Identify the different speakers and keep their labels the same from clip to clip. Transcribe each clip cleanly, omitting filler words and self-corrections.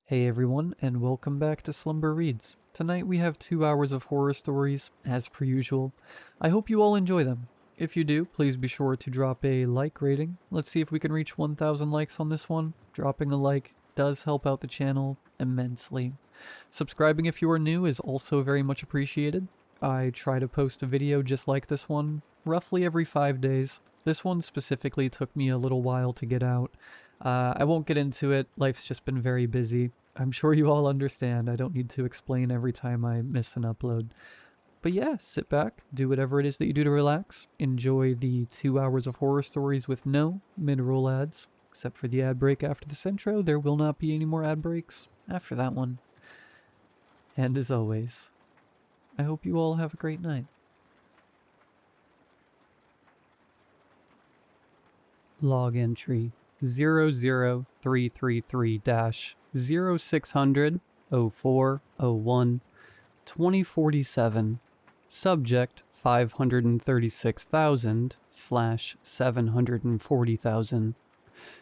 Speaker 1: Hey everyone, and welcome back to Slumber Reads. Tonight we have 2 hours of horror stories, as per usual. I hope you all enjoy them. If you do, please be sure to drop a like rating. Let's see if we can reach 1,000 likes on this one. Dropping a like does help out the channel immensely. Subscribing if you are new is also very much appreciated. I try to post a video just like this one, roughly every 5 days. This one specifically took me a little while to get out. I won't get into it, life's just been very busy. I'm sure you all understand, I don't need to explain every time I miss an upload. But yeah, sit back, do whatever it is that you do to relax, enjoy the 2 hours of horror stories with no mid-roll ads. Except for the ad break after this intro, there will not be any more ad breaks after that one. And as always, I hope you all have a great night. Log entry 00333-0600-0401-2047. Subject 536,000/740,000.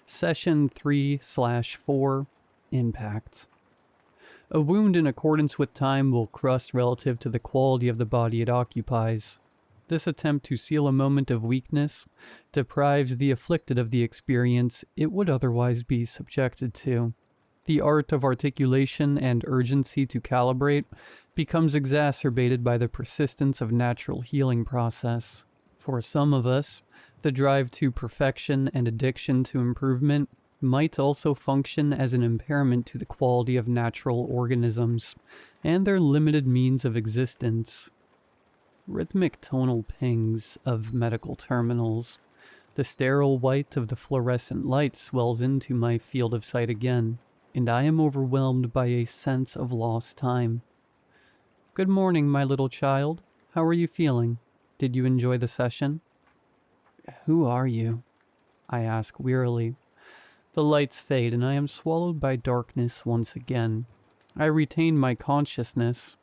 Speaker 1: Session 3/4. Impact. A wound in accordance with time will crust relative to the quality of the body it occupies. This attempt to seal a moment of weakness deprives the afflicted of the experience it would otherwise be subjected to. The art of articulation and urgency to calibrate becomes exacerbated by the persistence of natural healing process. For some of us, the drive to perfection and addiction to improvement might also function as an impairment to the quality of natural organisms and their limited means of existence. Rhythmic tonal pings of medical terminals. The sterile white of the fluorescent light swells into my field of sight again, and I am overwhelmed by a sense of lost time. Good morning, my little child. How are you feeling? Did you enjoy the session? Who are you? I ask wearily. The lights fade, and I am swallowed by darkness once again. I retain my consciousness,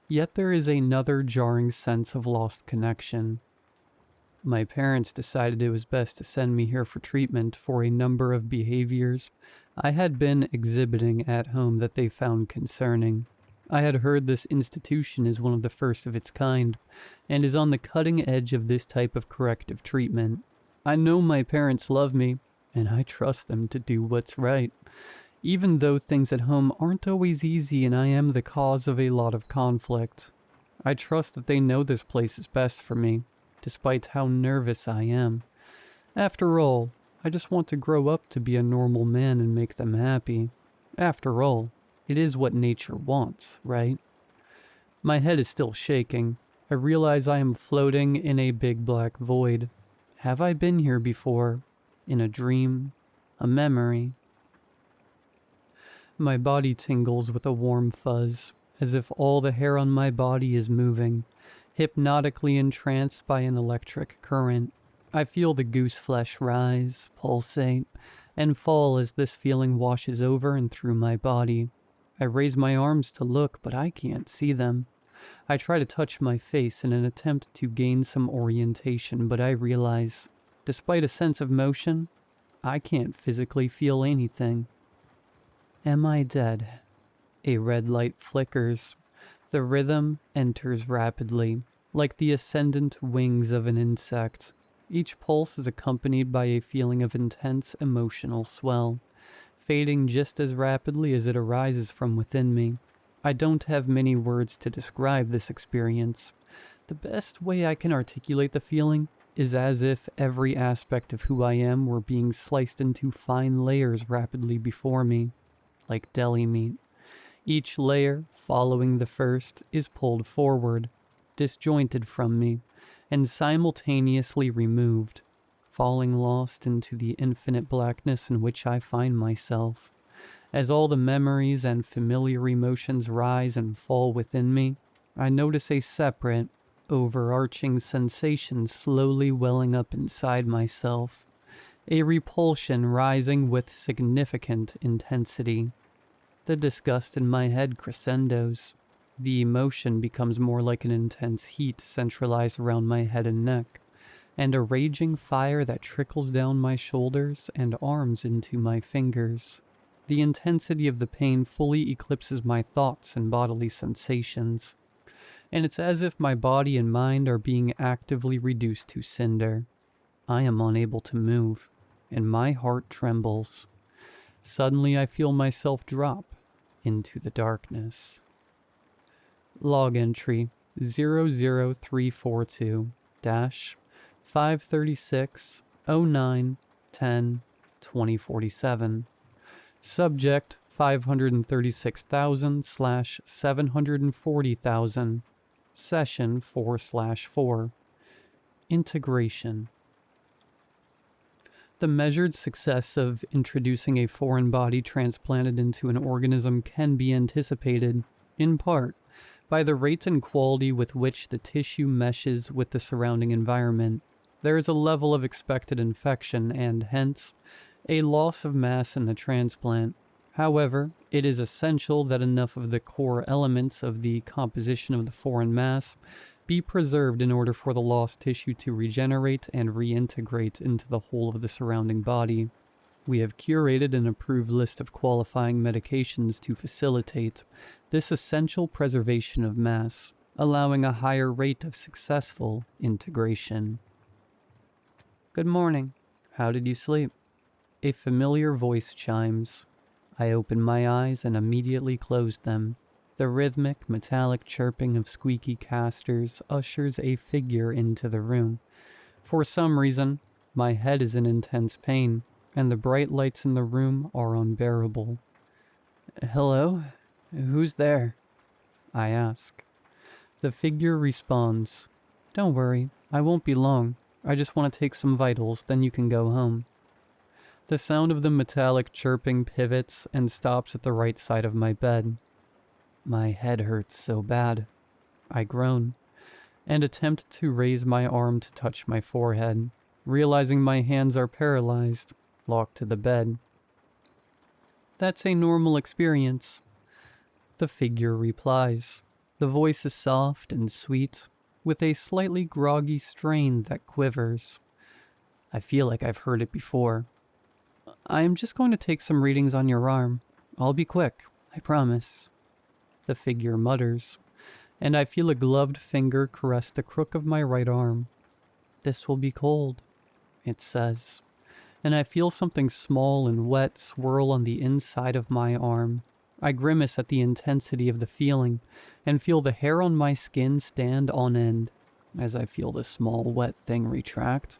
Speaker 1: yet there is another jarring sense of lost connection. My parents decided it was best to send me here for treatment for a number of behaviors I had been exhibiting at home that they found concerning. I had heard this institution is one of the first of its kind, and is on the cutting edge of this type of corrective treatment. I know my parents love me, and I trust them to do what's right. Even though things at home aren't always easy and I am the cause of a lot of conflict. I trust that they know this place is best for me, despite how nervous I am. After all, I just want to grow up to be a normal man and make them happy. After all, it is what nature wants, right? My head is still shaking. I realize I am floating in a big black void. Have I been here before? In a dream? A memory? My body tingles with a warm fuzz, as if all the hair on my body is moving, hypnotically entranced by an electric current. I feel the goose flesh rise, pulsate, and fall as this feeling washes over and through my body. I raise my arms to look, but I can't see them. I try to touch my face in an attempt to gain some orientation, but I realize, despite a sense of motion, I can't physically feel anything. Am I dead? A red light flickers. The rhythm enters rapidly, like the ascendant wings of an insect. Each pulse is accompanied by a feeling of intense emotional swell, fading just as rapidly as it arises from within me. I don't have many words to describe this experience. The best way I can articulate the feeling is as if every aspect of who I am were being sliced into fine layers rapidly before me. Like deli meat. Each layer, following the first, is pulled forward, disjointed from me, and simultaneously removed, falling lost into the infinite blackness in which I find myself. As all the memories and familiar emotions rise and fall within me, I notice a separate, overarching sensation slowly welling up inside myself. A repulsion rising with significant intensity. The disgust in my head crescendos. The emotion becomes more like an intense heat centralized around my head and neck, and a raging fire that trickles down my shoulders and arms into my fingers. The intensity of the pain fully eclipses my thoughts and bodily sensations, and it's as if my body and mind are being actively reduced to cinder. I am unable to move, and my heart trembles. Suddenly I feel myself drop into the darkness. Log entry 00342-536-09-10-2047. Subject 536,000/740,000. Session 4/4. Integration. The measured success of introducing a foreign body transplanted into an organism can be anticipated, in part, by the rate and quality with which the tissue meshes with the surrounding environment. There is a level of expected infection and, hence, a loss of mass in the transplant. However, it is essential that enough of the core elements of the composition of the foreign mass be preserved in order for the lost tissue to regenerate and reintegrate into the whole of the surrounding body. We have curated an approved list of qualifying medications to facilitate this essential preservation of mass, allowing a higher rate of successful integration. Good morning. How did you sleep? A familiar voice chimes. I open my eyes and immediately close them. The rhythmic, metallic chirping of squeaky casters ushers a figure into the room. For some reason, my head is in intense pain, and the bright lights in the room are unbearable. Hello? Who's there? I ask. The figure responds, Don't worry, I won't be long. I just want to take some vitals, then you can go home. The sound of the metallic chirping pivots and stops at the right side of my bed. My head hurts so bad. I groan, and attempt to raise my arm to touch my forehead, realizing my hands are paralyzed, locked to the bed. That's a normal experience. The figure replies. The voice is soft and sweet, with a slightly groggy strain that quivers. I feel like I've heard it before. I am just going to take some readings on your arm. I'll be quick, I promise. The figure mutters, and I feel a gloved finger caress the crook of my right arm. This will be cold, it says, and I feel something small and wet swirl on the inside of my arm. I grimace at the intensity of the feeling, and feel the hair on my skin stand on end. As I feel the small wet thing retract,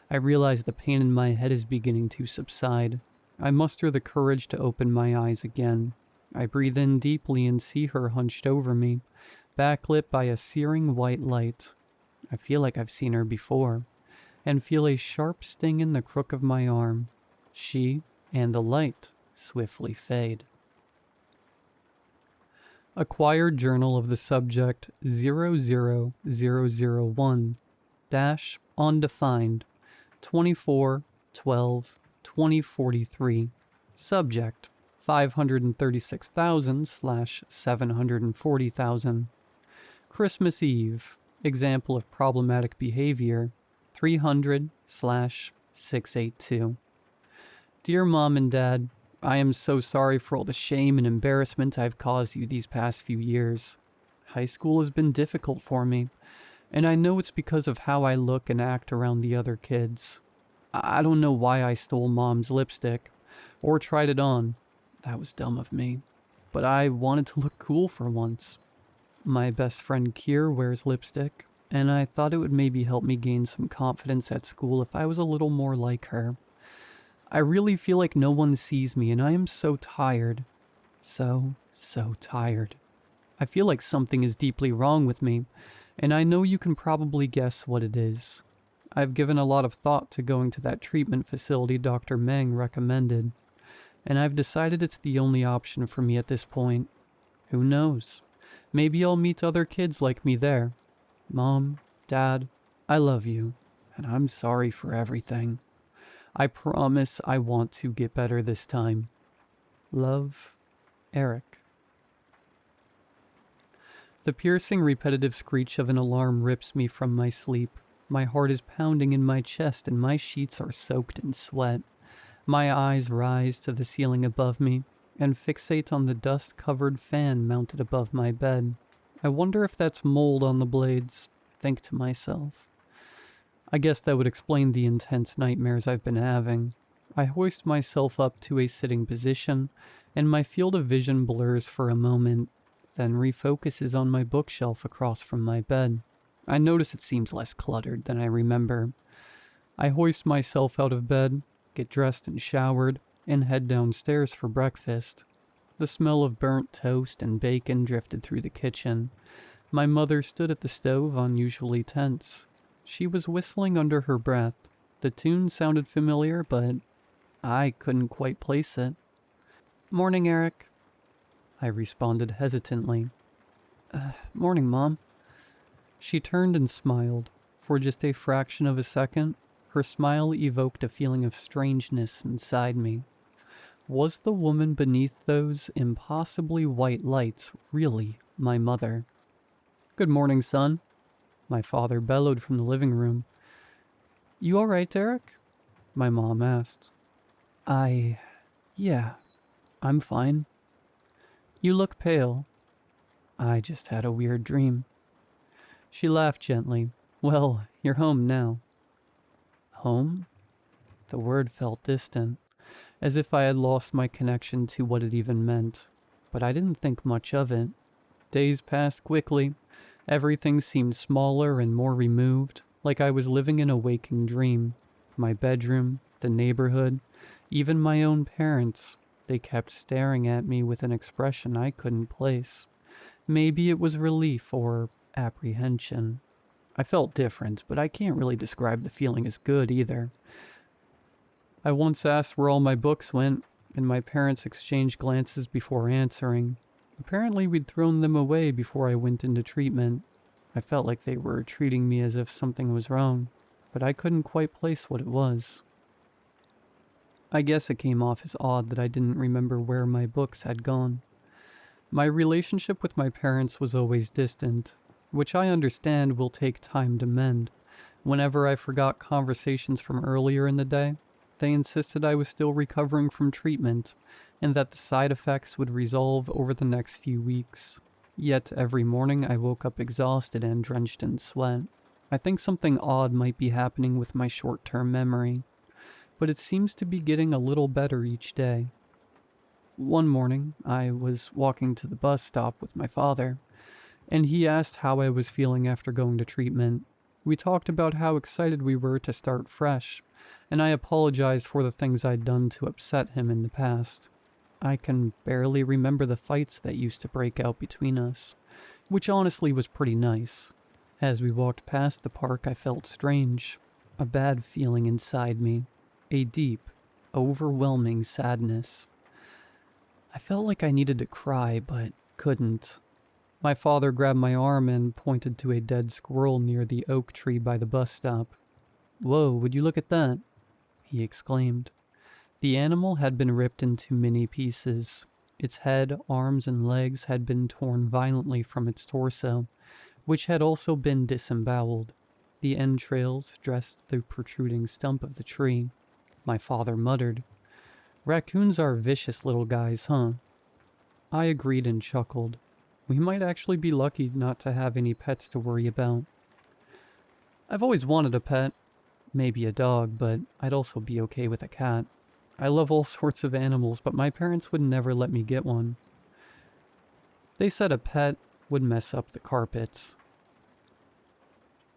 Speaker 1: I realize the pain in my head is beginning to subside. I muster the courage to open my eyes again. I breathe in deeply and see her hunched over me, backlit by a searing white light. I feel like I've seen her before, and feel a sharp sting in the crook of my arm. She and the light swiftly fade. Acquired Journal of the Subject 00001-Undefined 24/12/2043. Subject 536,000/740,000. Christmas Eve. Example of problematic behavior 300/682. Dear Mom and Dad, I am so sorry for all the shame and embarrassment I've caused you these past few years. High school has been difficult for me, and I know it's because of how I look and act around the other kids. I don't know why I stole Mom's lipstick, or tried it on. That was dumb of me, but I wanted to look cool for once. My best friend Kier wears lipstick, and I thought it would maybe help me gain some confidence at school if I was a little more like her. I really feel like no one sees me, and I am so tired. So tired. I feel like something is deeply wrong with me, and I know you can probably guess what it is. I've given a lot of thought to going to that treatment facility Dr. Meng recommended, and I've decided it's the only option for me at this point. Who knows? Maybe I'll meet other kids like me there. Mom, Dad, I love you, and I'm sorry for everything. I promise I want to get better this time. Love, Eric. The piercing, repetitive screech of an alarm rips me from my sleep. My heart is pounding in my chest and my sheets are soaked in sweat. My eyes rise to the ceiling above me, and fixate on the dust-covered fan mounted above my bed. I wonder if that's mold on the blades, I think to myself. I guess that would explain the intense nightmares I've been having. I hoist myself up to a sitting position, and my field of vision blurs for a moment, then refocuses on my bookshelf across from my bed. I notice it seems less cluttered than I remember. I hoist myself out of bed, get dressed and showered, and head downstairs for breakfast. The smell of burnt toast and bacon drifted through the kitchen. My mother stood at the stove, unusually tense. She was whistling under her breath. The tune sounded familiar, but I couldn't quite place it. "Morning, Eric," I responded hesitantly. Morning, Mom." She turned and smiled. For just a fraction of a second, her smile evoked a feeling of strangeness inside me. Was the woman beneath those impossibly white lights really my mother? "Good morning, son," my father bellowed from the living room. "You all right, Eric?" my mom asked. Yeah, I'm fine." "You look pale." "I just had a weird dream." She laughed gently. "Well, you're home now." Home? The word felt distant, as if I had lost my connection to what it even meant. But I didn't think much of it. Days passed quickly. Everything seemed smaller and more removed, like I was living in a waking dream. My bedroom, the neighborhood, even my own parents, they kept staring at me with an expression I couldn't place. Maybe it was relief or apprehension. I felt different, but I can't really describe the feeling as good either. I once asked where all my books went, and my parents exchanged glances before answering. Apparently we'd thrown them away before I went into treatment. I felt like they were treating me as if something was wrong, but I couldn't quite place what it was. I guess it came off as odd that I didn't remember where my books had gone. My relationship with my parents was always distant, which I understand will take time to mend. Whenever I forgot conversations from earlier in the day, they insisted I was still recovering from treatment, and that the side effects would resolve over the next few weeks. Yet every morning I woke up exhausted and drenched in sweat. I think something odd might be happening with my short-term memory, but it seems to be getting a little better each day. One morning, I was walking to the bus stop with my father, and he asked how I was feeling after going to treatment. We talked about how excited we were to start fresh, and I apologized for the things I'd done to upset him in the past. I can barely remember the fights that used to break out between us, which honestly was pretty nice. As we walked past the park, I felt strange, a bad feeling inside me, a deep, overwhelming sadness. I felt like I needed to cry, but couldn't. My father grabbed my arm and pointed to a dead squirrel near the oak tree by the bus stop. "Whoa, would you look at that?" he exclaimed. The animal had been ripped into many pieces. Its head, arms, and legs had been torn violently from its torso, which had also been disemboweled. The entrails dressed the protruding stump of the tree. My father muttered, "Raccoons are vicious little guys, huh?" I agreed and chuckled. We might actually be lucky not to have any pets to worry about. I've always wanted a pet. Maybe a dog, but I'd also be okay with a cat. I love all sorts of animals, but my parents would never let me get one. They said a pet would mess up the carpets.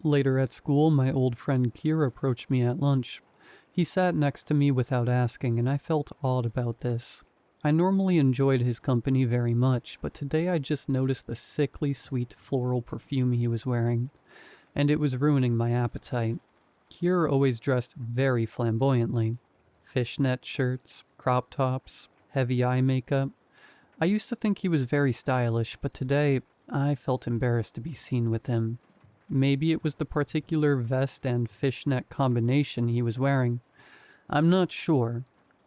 Speaker 1: Later at school, my old friend Kier approached me at lunch. He sat next to me without asking, and I felt odd about this. I normally enjoyed his company very much, but today I just noticed the sickly sweet floral perfume he was wearing, and it was ruining my appetite. Kier always dressed very flamboyantly. Fishnet shirts, crop tops, heavy eye makeup. I used to think he was very stylish, but today I felt embarrassed to be seen with him. Maybe it was the particular vest and fishnet combination he was wearing. I'm not sure.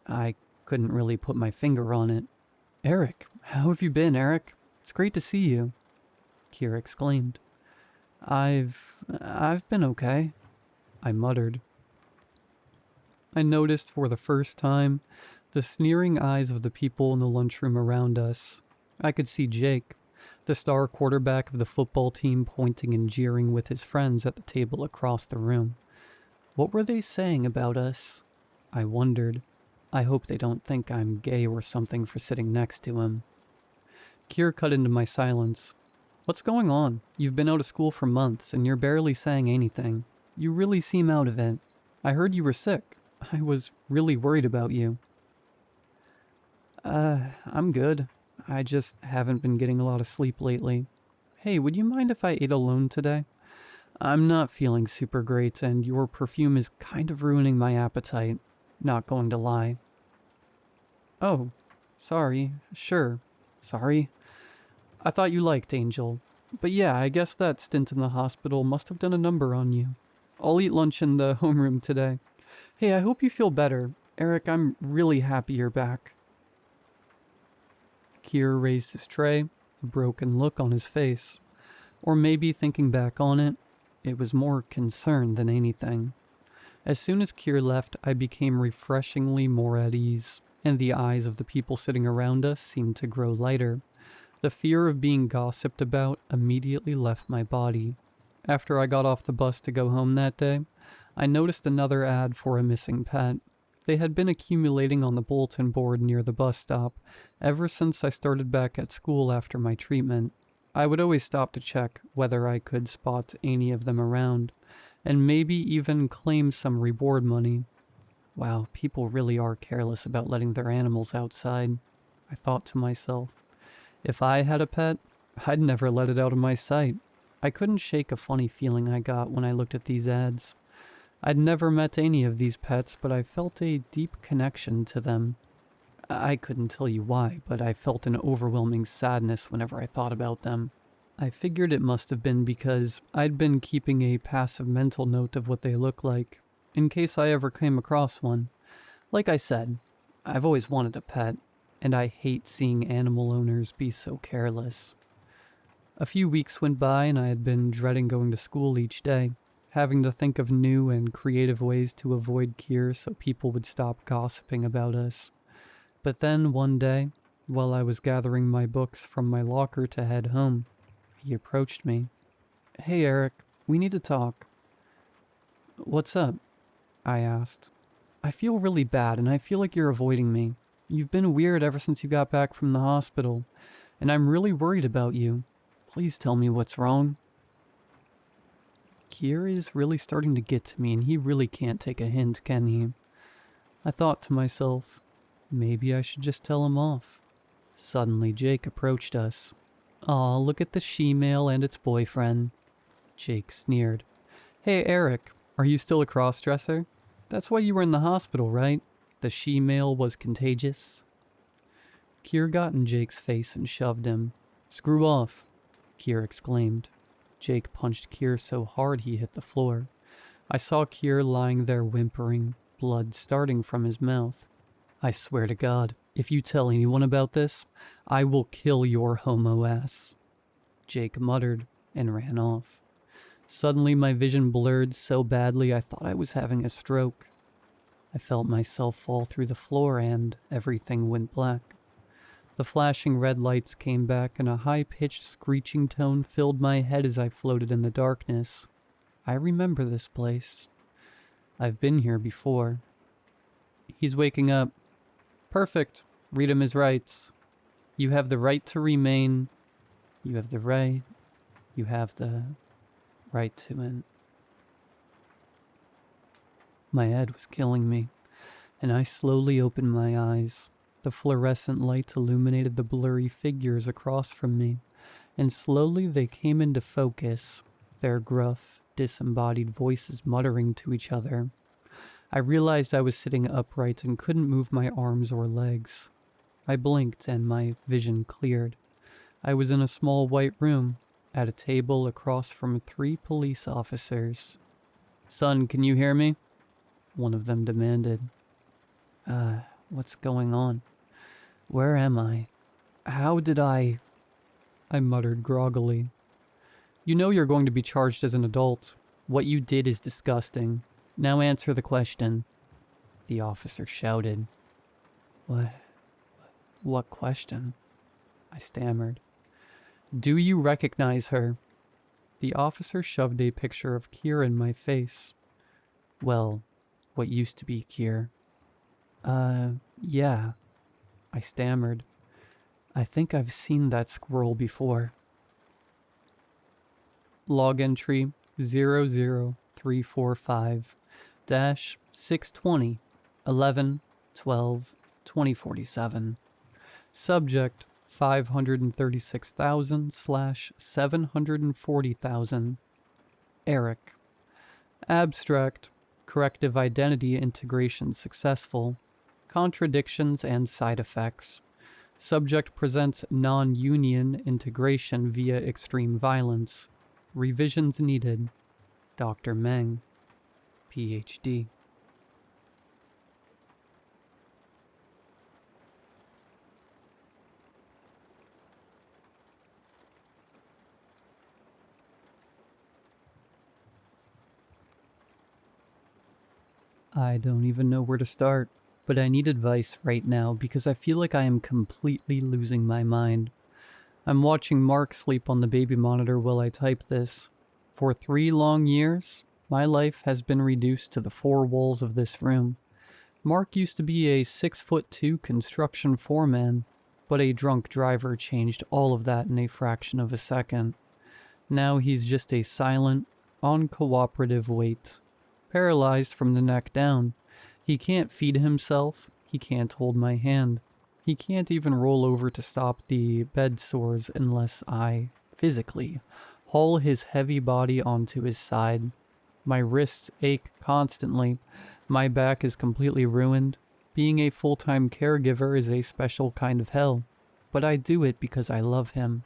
Speaker 1: I couldn't really put my finger on it. "Eric, how have you been, Eric? It's great to see you," Kier exclaimed. I've been okay," I muttered. I noticed for the first time The sneering eyes of the people in the lunchroom around us. I could see Jake, the star quarterback of the football team, pointing and jeering with his friends at the table across the room. What were they saying about us? I wondered. I hope they don't think I'm gay or something for sitting next to him. Kier cut into my silence. What's going on? You've been out of school for months and you're barely saying anything. You really seem out of it. I heard you were sick. I was really worried about you. I'm good. I just haven't been getting a lot of sleep lately. Hey, would you mind if I ate alone today? I'm not feeling super great, and your perfume is kind of ruining my appetite. Not going to lie. Oh, sorry. Sure. Sorry. I thought you liked Angel. But yeah, I guess that stint in the hospital must have done a number on you. I'll eat lunch in the homeroom today. Hey, I hope you feel better. Eric, I'm really happy you're back. Kier raised his tray, a broken look on his face. Or maybe thinking back on it, it was more concern than anything. As soon as Kier left, I became refreshingly more at ease, and the eyes of the people sitting around us seemed to grow lighter. The fear of being gossiped about immediately left my body. After I got off the bus to go home that day, I noticed another ad for a missing pet. They had been accumulating on the bulletin board near the bus stop ever since I started back at school after my treatment. I would always stop to check whether I could spot any of them around, and maybe even claim some reward money. Wow, people really are careless about letting their animals outside, I thought to myself. If I had a pet, I'd never let it out of my sight. I couldn't shake a funny feeling I got when I looked at these ads. I'd never met any of these pets, but I felt a deep connection to them. I couldn't tell you why, but I felt an overwhelming sadness whenever I thought about them. I figured it must have been because I'd been keeping a passive mental note of what they look like, in case I ever came across one. Like I said, I've always wanted a pet, and I hate seeing animal owners be so careless. A few weeks went by and I had been dreading going to school each day, having to think of new and creative ways to avoid Kier so people would stop gossiping about us. But then one day, while I was gathering my books from my locker to head home, he approached me. Hey Eric, we need to talk. What's up? I asked. I feel really bad and I feel like you're avoiding me. You've been weird ever since you got back from the hospital, and I'm really worried about you. Please tell me what's wrong. Kier is really starting to get to me and he really can't take a hint, can he? I thought to myself, maybe I should just tell him off. Suddenly Jake approached us. Aw, look at the she-male and its boyfriend. Jake sneered. Hey Eric, are you still a cross-dresser? That's why you were in the hospital, right? The she-male was contagious. Kier got in Jake's face and shoved him. Screw off, Kier exclaimed. Jake punched Kier so hard he hit the floor. I saw Kier lying there whimpering, blood starting from his mouth. I swear to God, if you tell anyone about this, I will kill your homo ass. Jake muttered and ran off. Suddenly my vision blurred so badly I thought I was having a stroke. I felt myself fall through the floor and everything went black. The flashing red lights came back and a high-pitched screeching tone filled my head as I floated in the darkness. I remember this place. I've been here before. He's waking up. Perfect. Read him his rights. You have the right to remain. You have the right. You have the right to it. My head was killing me, and I slowly opened my eyes. The fluorescent light illuminated the blurry figures across from me, and slowly they came into focus, their gruff, disembodied voices muttering to each other. I realized I was sitting upright and couldn't move my arms or legs. I blinked and my vision cleared. I was in a small white room, at a table across from 3 police officers. Son, can you hear me? One of them demanded. What's going on? Where am I? How did I muttered groggily. You know you're going to be charged as an adult. What you did is disgusting. Now answer the question. The officer shouted. What? What question? I stammered. Do you recognize her? The officer shoved a picture of Kier in my face. Well, what used to be Kier. Yeah, I stammered. I think I've seen that squirrel before. Log entry 00345-620 11/12/2047. Subject 536,000/740,000. Eric. Abstract. Corrective identity integration successful. Contradictions and side effects. Subject presents non-union integration via extreme violence. Revisions needed. Dr. Meng, PhD. I don't even know where to start, but I need advice right now because I feel like I am completely losing my mind. I'm watching Mark sleep on the baby monitor while I type this. For 3 long years, my life has been reduced to the 4 walls of this room. Mark used to be a 6'2" construction foreman, but a drunk driver changed all of that in a fraction of a second. Now he's just a silent, uncooperative weight. Paralyzed from the neck down. He can't feed himself. He can't hold my hand. He can't even roll over to stop the bed sores unless I, physically, haul his heavy body onto his side. My wrists ache constantly. My back is completely ruined. Being a full-time caregiver is a special kind of hell, but I do it because I love him.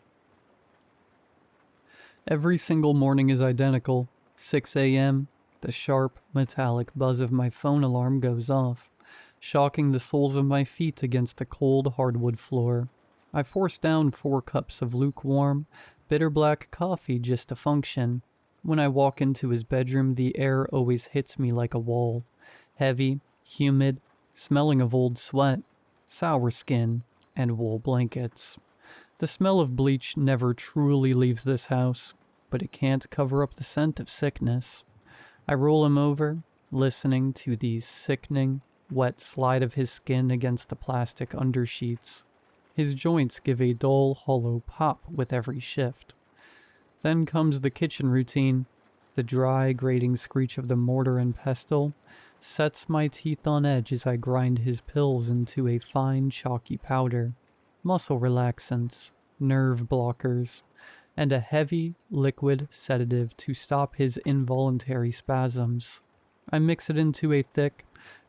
Speaker 1: Every single morning is identical. 6 a.m., the sharp, metallic buzz of my phone alarm goes off, shocking the soles of my feet against the cold hardwood floor. I force down 4 cups of lukewarm, bitter black coffee just to function. When I walk into his bedroom, the air always hits me like a wall. Heavy, humid, smelling of old sweat, sour skin, and wool blankets. The smell of bleach never truly leaves this house, but it can't cover up the scent of sickness. I roll him over, listening to the sickening, wet slide of his skin against the plastic undersheets. His joints give a dull, hollow pop with every shift. Then comes the kitchen routine. The dry, grating screech of the mortar and pestle sets my teeth on edge as I grind his pills into a fine, chalky powder. Muscle relaxants, nerve blockers, and a heavy, liquid sedative to stop his involuntary spasms. I mix it into a thick,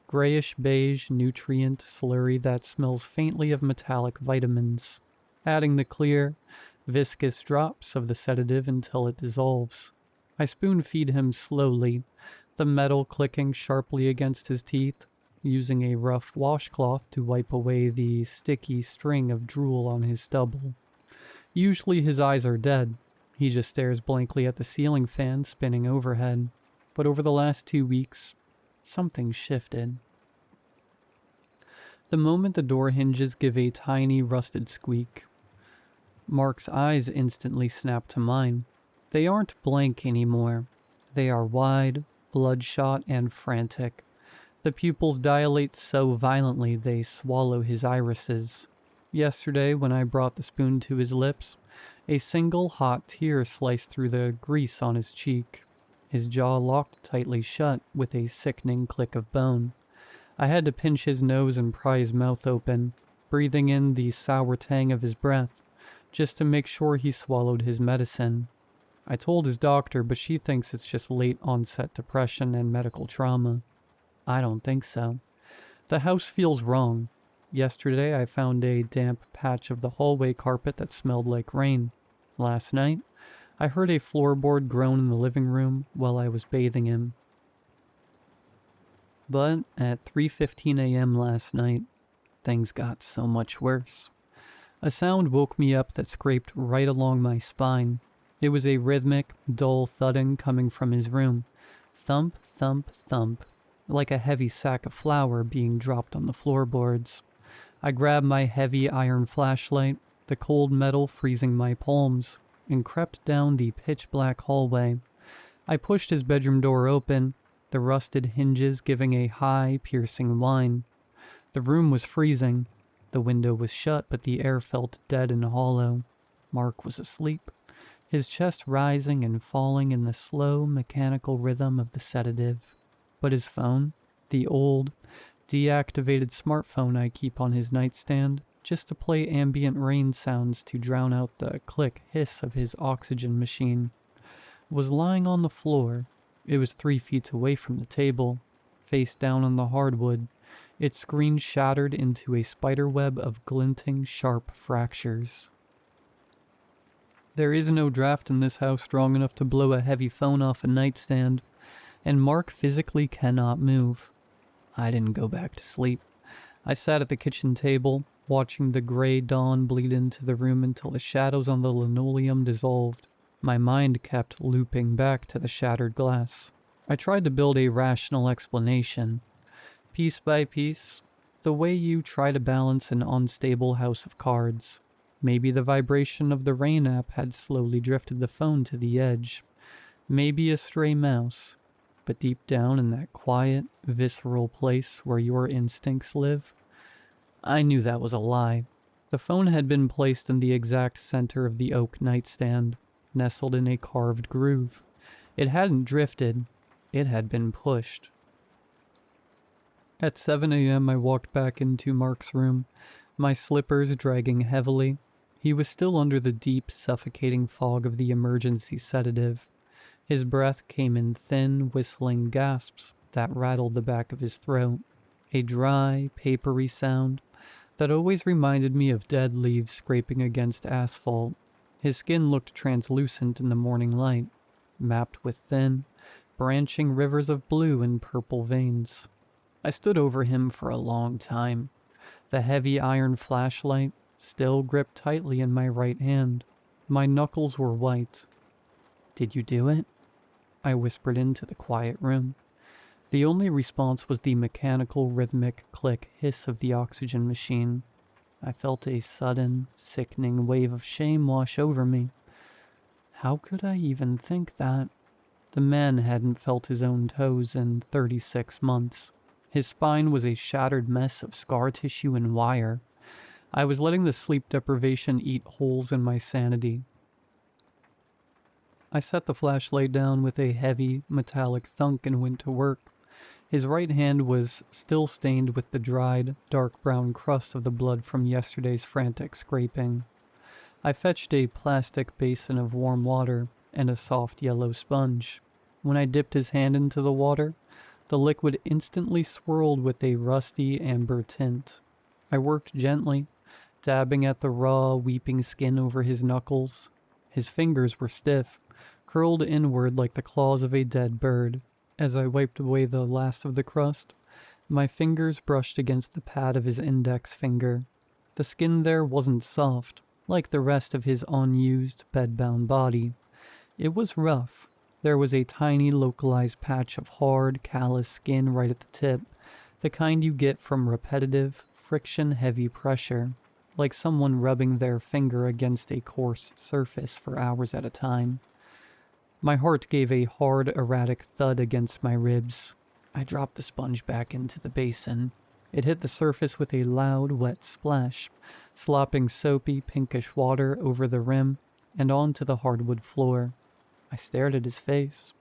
Speaker 1: grayish-beige nutrient slurry that smells faintly of metallic vitamins, adding the clear, viscous drops of the sedative until it dissolves. I spoon-feed him slowly, the metal clicking sharply against his teeth, using a rough washcloth to wipe away the sticky string of drool on his stubble. Usually his eyes are dead. He just stares blankly at the ceiling fan spinning overhead. But over the last 2 weeks, something shifted. The moment the door hinges give a tiny rusted squeak. Mark's eyes instantly snap to mine. They aren't blank anymore. They are wide, bloodshot, and frantic. The pupils dilate so violently they swallow his irises. Yesterday, when I brought the spoon to his lips, a single hot tear sliced through the grease on his cheek. His jaw locked tightly shut with a sickening click of bone. I had to pinch his nose and pry his mouth open, breathing in the sour tang of his breath, just to make sure he swallowed his medicine. I told his doctor, but she thinks it's just late-onset depression and medical trauma. I don't think so. The house feels wrong. Yesterday, I found a damp patch of the hallway carpet that smelled like rain. Last night, I heard a floorboard groan in the living room while I was bathing him. But at 3:15 a.m. last night, things got so much worse. A sound woke me up that scraped right along my spine. It was a rhythmic, dull thudding coming from his room. Thump, thump, thump, like a heavy sack of flour being dropped on the floorboards. I grabbed my heavy iron flashlight, the cold metal freezing my palms, and crept down the pitch-black hallway. I pushed his bedroom door open, the rusted hinges giving a high, piercing whine. The room was freezing. The window was shut, but the air felt dead and hollow. Mark was asleep, his chest rising and falling in the slow, mechanical rhythm of the sedative. But his phone, the old, deactivated smartphone I keep on his nightstand, just to play ambient rain sounds to drown out the click hiss of his oxygen machine, was lying on the floor. It was 3 feet away from the table, face down on the hardwood, its screen shattered into a spiderweb of glinting, sharp fractures. There is no draft in this house strong enough to blow a heavy phone off a nightstand, and Mark physically cannot move. I didn't go back to sleep. I sat at the kitchen table, watching the gray dawn bleed into the room until the shadows on the linoleum dissolved. My mind kept looping back to the shattered glass. I tried to build a rational explanation. Piece by piece, the way you try to balance an unstable house of cards. Maybe the vibration of the rain app had slowly drifted the phone to the edge. Maybe a stray mouse. But deep down in that quiet, visceral place where your instincts live, I knew that was a lie. The phone had been placed in the exact center of the oak nightstand, nestled in a carved groove. It hadn't drifted. It had been pushed. At 7 a.m. I walked back into Mark's room, my slippers dragging heavily. He was still under the deep, suffocating fog of the emergency sedative. His breath came in thin, whistling gasps that rattled the back of his throat, a dry, papery sound that always reminded me of dead leaves scraping against asphalt. His skin looked translucent in the morning light, mapped with thin, branching rivers of blue and purple veins. I stood over him for a long time, the heavy iron flashlight still gripped tightly in my right hand. My knuckles were white. "Did you do it?" I whispered into the quiet room. The only response was the mechanical, rhythmic click hiss of the oxygen machine. I felt a sudden, sickening wave of shame wash over me. How could I even think that? The man hadn't felt his own toes in 36 months. His spine was a shattered mess of scar tissue and wire. I was letting the sleep deprivation eat holes in my sanity. I set the flashlight down with a heavy, metallic thunk and went to work. His right hand was still stained with the dried, dark brown crust of the blood from yesterday's frantic scraping. I fetched a plastic basin of warm water and a soft yellow sponge. When I dipped his hand into the water, the liquid instantly swirled with a rusty amber tint. I worked gently, dabbing at the raw, weeping skin over his knuckles. His fingers were stiff, curled inward like the claws of a dead bird. As I wiped away the last of the crust, my fingers brushed against the pad of his index finger. The skin there wasn't soft, like the rest of his unused, bedbound body. It was rough. There was a tiny localized patch of hard, callous skin right at the tip, the kind you get from repetitive, friction-heavy pressure, like someone rubbing their finger against a coarse surface for hours at a time. My heart gave a hard, erratic thud against my ribs. I dropped the sponge back into the basin. It hit the surface with a loud, wet splash, slopping soapy, pinkish water over the rim and onto the hardwood floor. I stared at his face.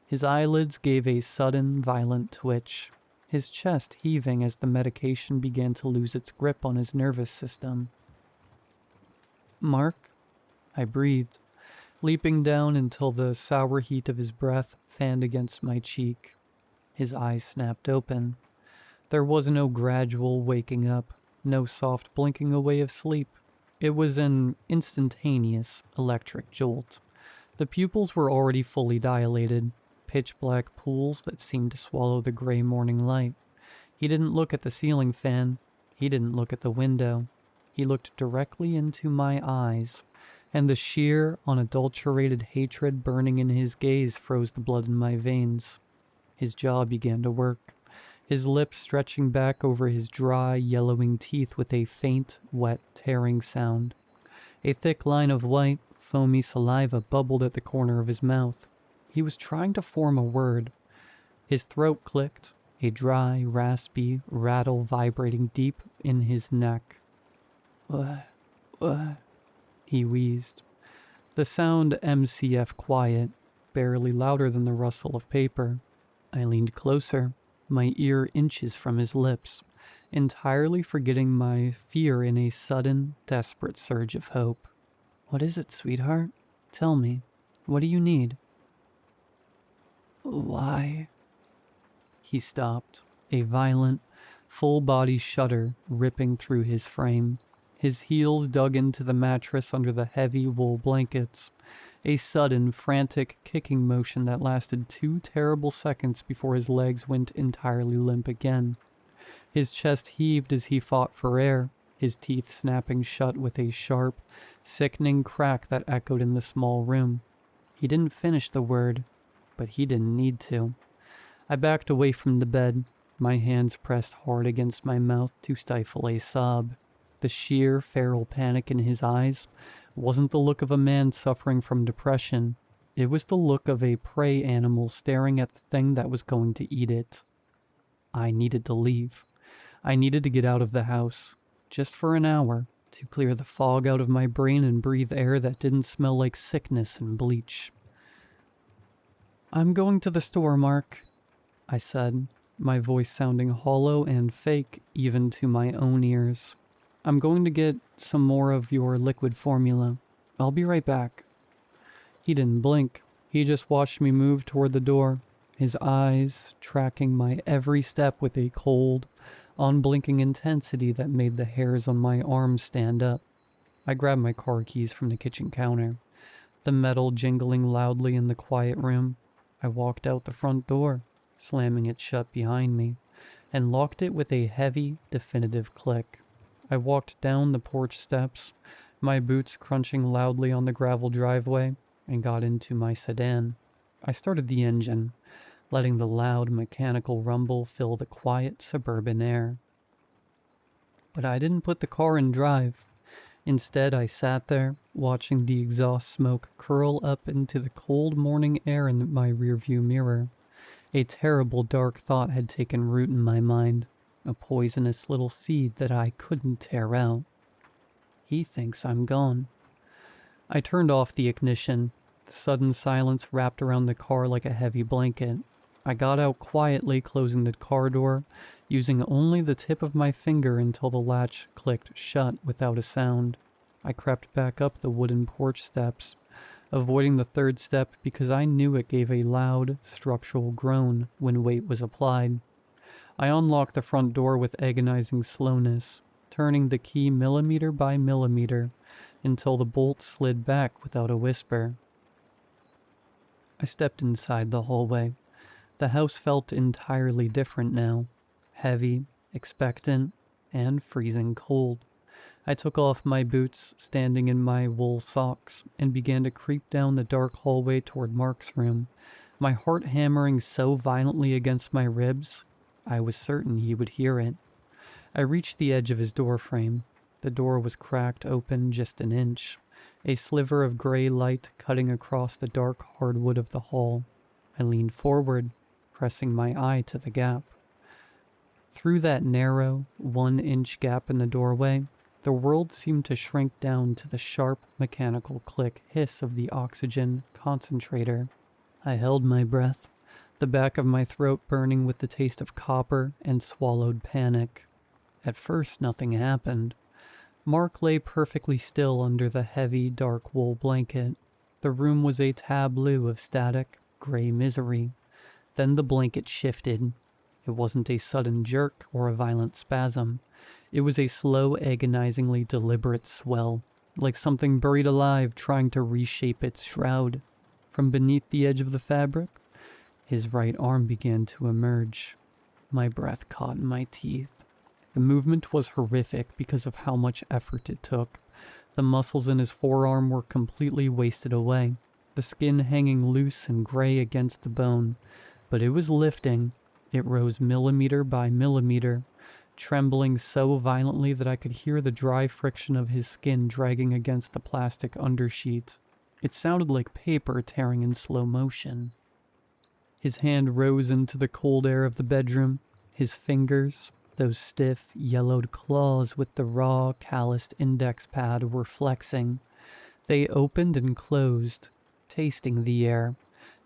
Speaker 1: His eyelids gave a sudden, violent twitch, his chest heaving as the medication began to lose its grip on his nervous system. "Mark?" I breathed, leaping down until the sour heat of his breath fanned against my cheek. His eyes snapped open. There was no gradual waking up, no soft blinking away of sleep. It was an instantaneous electric jolt. The pupils were already fully dilated, pitch-black pools that seemed to swallow the gray morning light. He didn't look at the ceiling fan. He didn't look at the window. He looked directly into my eyes, and the sheer, unadulterated hatred burning in his gaze froze the blood in my veins. His jaw began to work. his lips stretching back over his dry, yellowing teeth with a faint, wet, tearing sound. A thick line of white, foamy saliva bubbled at the corner of his mouth. He was trying to form a word. His throat clicked, a dry, raspy rattle vibrating deep in his neck. He wheezed. The sound MCF quiet, barely louder than the rustle of paper. I leaned closer, my ear inches from his lips, entirely forgetting my fear in a sudden, desperate surge of hope. What is it, sweetheart? Tell me. What do you need? Why? He stopped, a violent, full-body shudder ripping through his frame. His heels dug into the mattress under the heavy wool blankets, a sudden, frantic kicking motion that lasted 2 terrible seconds before his legs went entirely limp again. His chest heaved as he fought for air, his teeth snapping shut with a sharp, sickening crack that echoed in the small room. He didn't finish the word, but he didn't need to. I backed away from the bed, my hands pressed hard against my mouth to stifle a sob. The sheer, feral panic in his eyes wasn't the look of a man suffering from depression. It was the look of a prey animal staring at the thing that was going to eat it. I needed to leave. I needed to get out of the house, just for an hour, to clear the fog out of my brain and breathe air that didn't smell like sickness and bleach. I'm going to the store, Mark, I said, my voice sounding hollow and fake even to my own ears. I'm going to get some more of your liquid formula. I'll be right back. He didn't blink. He just watched me move toward the door, his eyes tracking my every step with a cold, unblinking intensity that made the hairs on my arms stand up. I grabbed my car keys from the kitchen counter, the metal jingling loudly in the quiet room. I walked out the front door, slamming it shut behind me, and locked it with a heavy, definitive click. I walked down the porch steps, my boots crunching loudly on the gravel driveway, and got into my sedan. I started the engine, letting the loud mechanical rumble fill the quiet suburban air. But I didn't put the car in drive. Instead, I sat there, watching the exhaust smoke curl up into the cold morning air in my rearview mirror. A terrible dark thought had taken root in my mind. A poisonous little seed that I couldn't tear out. He thinks I'm gone. I turned off the ignition. The sudden silence wrapped around the car like a heavy blanket. I got out quietly, closing the car door, using only the tip of my finger until the latch clicked shut without a sound. I crept back up the wooden porch steps, avoiding the third step because I knew it gave a loud, structural groan when weight was applied. I unlocked the front door with agonizing slowness, turning the key millimeter by millimeter until the bolt slid back without a whisper. I stepped inside the hallway. The house felt entirely different now, heavy, expectant, and freezing cold. I took off my boots, standing in my wool socks, and began to creep down the dark hallway toward Mark's room, my heart hammering so violently against my ribs, I was certain he would hear it. I reached the edge of his doorframe. The door was cracked open just an inch, a sliver of gray light cutting across the dark hardwood of the hall. I leaned forward, pressing my eye to the gap. Through that narrow, 1-inch gap in the doorway, the world seemed to shrink down to the sharp, mechanical click hiss of the oxygen concentrator. I held my breath, the back of my throat burning with the taste of copper and swallowed panic. At first, nothing happened. Mark lay perfectly still under the heavy, dark wool blanket. The room was a tableau of static, gray misery. Then the blanket shifted. It wasn't a sudden jerk or a violent spasm. It was a slow, agonizingly deliberate swell, like something buried alive trying to reshape its shroud. From beneath the edge of the fabric, his right arm began to emerge. My breath caught in my teeth. The movement was horrific because of how much effort it took. The muscles in his forearm were completely wasted away, the skin hanging loose and gray against the bone. But it was lifting, It rose millimeter by millimeter, trembling so violently that I could hear the dry friction of his skin dragging against the plastic undersheet. It sounded like paper tearing in slow motion. His hand rose into the cold air of the bedroom. His fingers, those stiff, yellowed claws with the raw, calloused index pad, were flexing. They opened and closed, tasting the air,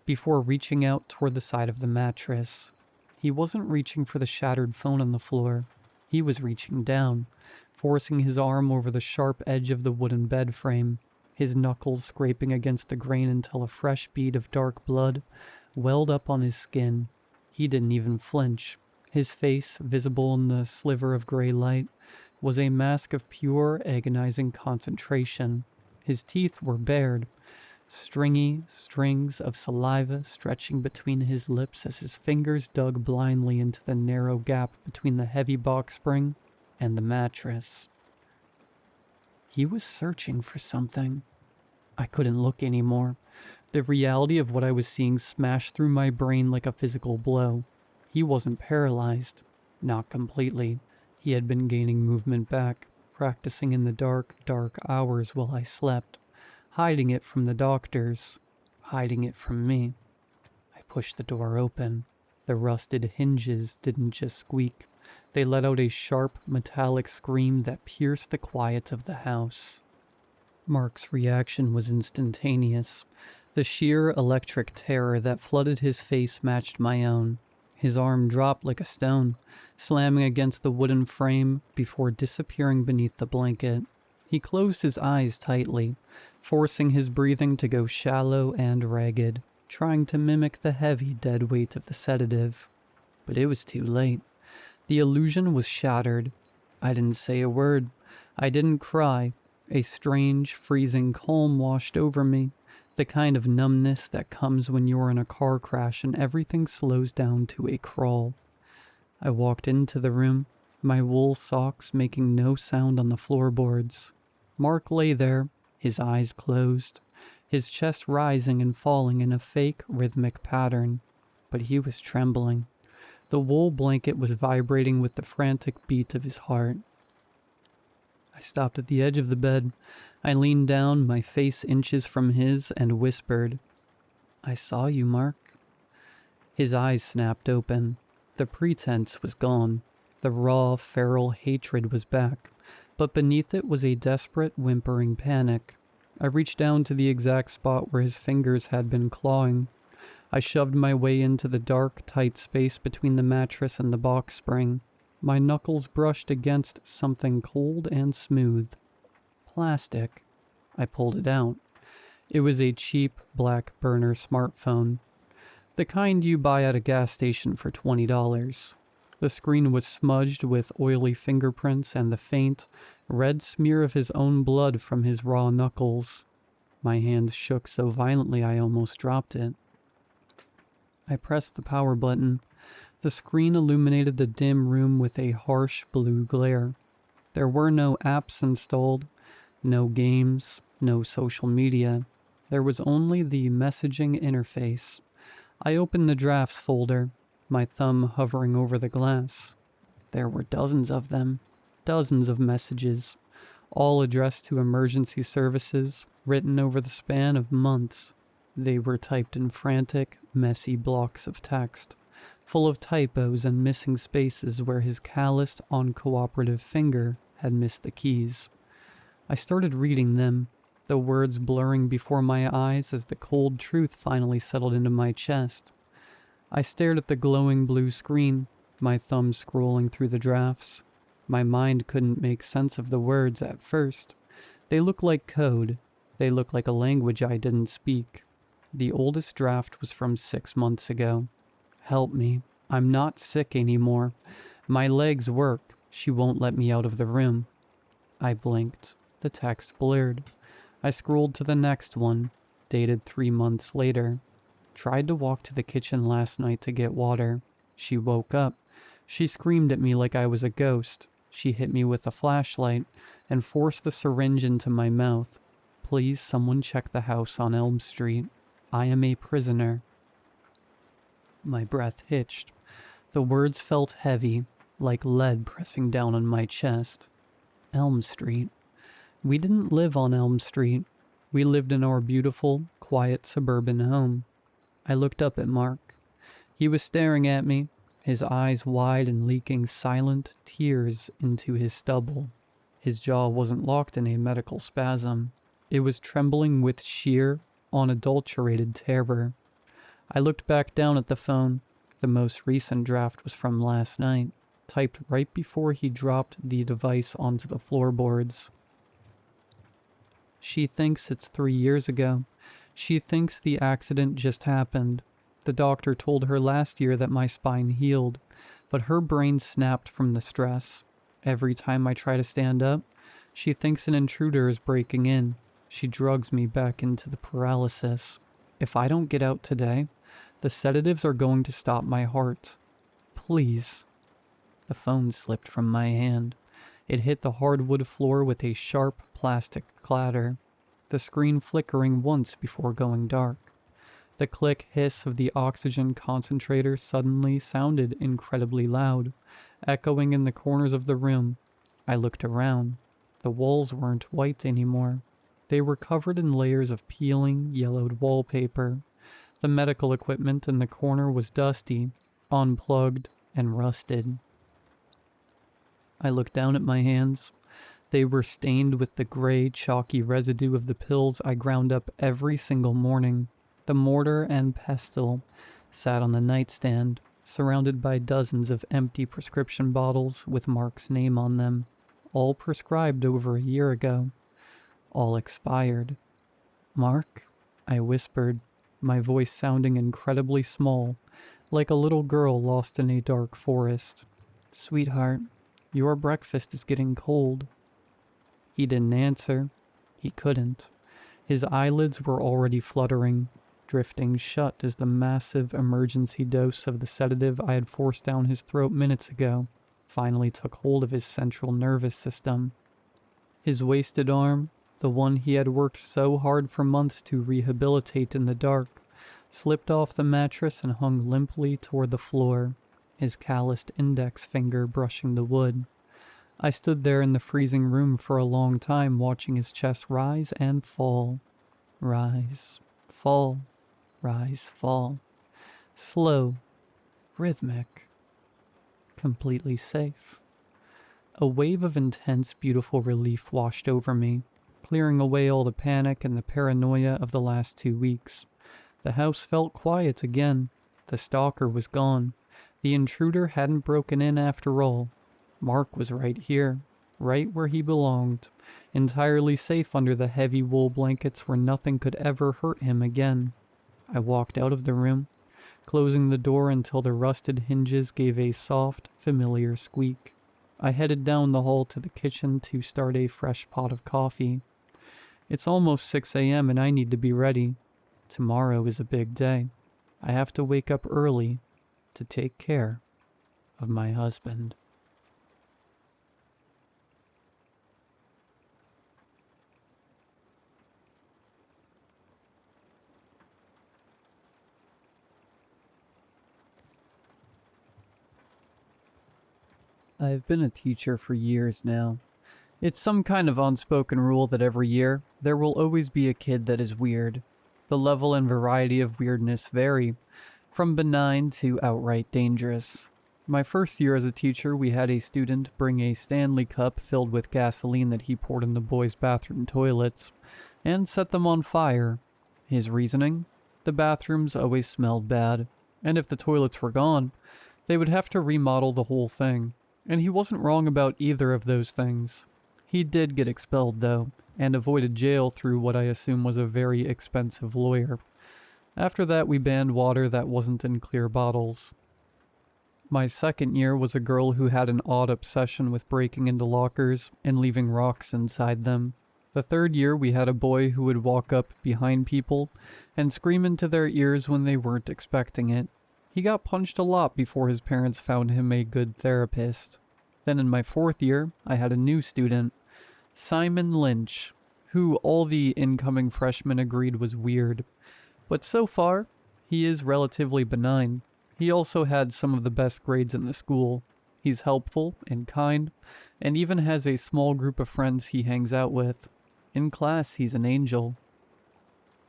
Speaker 1: before reaching out toward the side of the mattress. He wasn't reaching for the shattered phone on the floor. He was reaching down, forcing his arm over the sharp edge of the wooden bed frame, his knuckles scraping against the grain until a fresh bead of dark blood welled up on his skin. He didn't even flinch. His face, visible in the sliver of gray light, was a mask of pure, agonizing concentration. His teeth were bared, stringy strings of saliva stretching between his lips as his fingers dug blindly into the narrow gap between the heavy box spring and the mattress. He was searching for something. I couldn't look anymore. The reality of what I was seeing smashed through my brain like a physical blow. He wasn't paralyzed. Not completely. He had been gaining movement back, practicing in the dark hours while I slept, hiding it from the doctors, hiding it from me. I pushed the door open. The rusted hinges didn't just squeak. They let out a sharp, metallic scream that pierced the quiet of the house. Mark's reaction was instantaneous. The sheer electric terror that flooded his face matched my own. His arm dropped like a stone, slamming against the wooden frame before disappearing beneath the blanket. He closed his eyes tightly, forcing his breathing to go shallow and ragged, trying to mimic the heavy, dead weight of the sedative. But it was too late. The illusion was shattered. I didn't say a word. I didn't cry. A strange, freezing calm washed over me, the kind of numbness that comes when you're in a car crash and everything slows down to a crawl. I walked into the room, my wool socks making no sound on the floorboards. Mark lay there, his eyes closed, his chest rising and falling in a fake, rhythmic pattern. But he was trembling. The wool blanket was vibrating with the frantic beat of his heart. I stopped at the edge of the bed. I leaned down, my face inches from his, and whispered, "I saw you, Mark." His eyes snapped open. The pretense was gone. The raw, feral hatred was back, but beneath it was a desperate, whimpering panic. I reached down to the exact spot where his fingers had been clawing. I shoved my way into the dark, tight space between the mattress and the box spring. My knuckles brushed against something cold and smooth. Plastic. I pulled it out. It was a cheap, black burner smartphone. The kind you buy at a gas station for $20. The screen was smudged with oily fingerprints and the faint, red smear of his own blood from his raw knuckles. My hand shook so violently I almost dropped it. I pressed the power button. The screen illuminated the dim room with a harsh blue glare. There were no apps installed, no games, no social media. There was only the messaging interface. I opened the drafts folder, my thumb hovering over the glass. There were dozens of them, dozens of messages, all addressed to emergency services, written over the span of months. They were typed in frantic, messy blocks of text, full of typos and missing spaces where his calloused, uncooperative finger had missed the keys. I started reading them, the words blurring before my eyes as the cold truth finally settled into my chest. I stared at the glowing blue screen, my thumb scrolling through the drafts. My mind couldn't make sense of the words at first. They looked like code. They looked like a language I didn't speak. The oldest draft was from 6 months ago. "Help me. I'm not sick anymore. My legs work. She won't let me out of the room." I blinked. The text blurred. I scrolled to the next one, dated 3 months later. Tried to walk to the kitchen last night to get water. She woke up. She screamed at me like I was a ghost. She hit me with a flashlight and forced the syringe into my mouth. "Please, someone check the house on Elm Street. I am a prisoner." My breath hitched. The words felt heavy, like lead pressing down on my chest. Elm Street. We didn't live on Elm Street. We lived in our beautiful, quiet suburban home. I looked up at Mark. He was staring at me, his eyes wide and leaking silent tears into his stubble. His jaw wasn't locked in a medical spasm. It was trembling with sheer, unadulterated terror. I looked back down at the phone. The most recent draft was from last night, typed right before he dropped the device onto the floorboards. She thinks it's 3 years ago. She thinks the accident just happened. The doctor told her last year that my spine healed, but her brain snapped from the stress. Every time I try to stand up, she thinks an intruder is breaking in. She drugs me back into the paralysis. If I don't get out today, the sedatives are going to stop my heart. Please. The phone slipped from my hand. It hit the hardwood floor with a sharp plastic clatter, the screen flickering once before going dark. The click hiss of the oxygen concentrator suddenly sounded incredibly loud, echoing in the corners of the room. I looked around. The walls weren't white anymore. They were covered in layers of peeling, yellowed wallpaper. The medical equipment in the corner was dusty, unplugged, and rusted. I looked down at my hands. They were stained with the gray, chalky residue of the pills I ground up every single morning. The mortar and pestle sat on the nightstand, surrounded by dozens of empty prescription bottles with Mark's name on them, all prescribed over a year ago, all expired. "Mark?" I whispered, my voice sounding incredibly small, like a little girl lost in a dark forest. "Sweetheart, your breakfast is getting cold." He didn't answer. He couldn't. His eyelids were already fluttering, drifting shut as the massive emergency dose of the sedative I had forced down his throat minutes ago finally took hold of his central nervous system. His wasted arm, the one he had worked so hard for months to rehabilitate in the dark, slipped off the mattress and hung limply toward the floor, his calloused index finger brushing the wood. I stood there in the freezing room for a long time watching his chest rise and fall. Rise, fall, rise, fall. Slow, rhythmic, completely safe. A wave of intense, beautiful relief washed over me, clearing away all the panic and the paranoia of the last 2 weeks. The house felt quiet again. The stalker was gone. The intruder hadn't broken in after all. Mark was right here, right where he belonged, entirely safe under the heavy wool blankets where nothing could ever hurt him again. I walked out of the room, closing the door until the rusted hinges gave a soft, familiar squeak. I headed down the hall to the kitchen to start a fresh pot of coffee. It's almost 6 a.m. and I need to be ready. Tomorrow is a big day. I have to wake up early to take care of my husband. I've been a teacher for years now. It's some kind of unspoken rule that every year, there will always be a kid that is weird. The level and variety of weirdness vary, from benign to outright dangerous. My first year as a teacher, we had a student bring a Stanley cup filled with gasoline that he poured in the boys' bathroom toilets, and set them on fire. His reasoning? The bathrooms always smelled bad, and if the toilets were gone, they would have to remodel the whole thing. And he wasn't wrong about either of those things. He did get expelled, though, and avoided jail through what I assume was a very expensive lawyer. After that, we banned water that wasn't in clear bottles. My second year was a girl who had an odd obsession with breaking into lockers and leaving rocks inside them. The third year, we had a boy who would walk up behind people and scream into their ears when they weren't expecting it. He got punched a lot before his parents found him a good therapist. Then in my fourth year, I had a new student, Simon Lynch, who all the incoming freshmen agreed was weird. But so far, he is relatively benign. He also had some of the best grades in the school. He's helpful and kind, and even has a small group of friends he hangs out with. In class, he's an angel.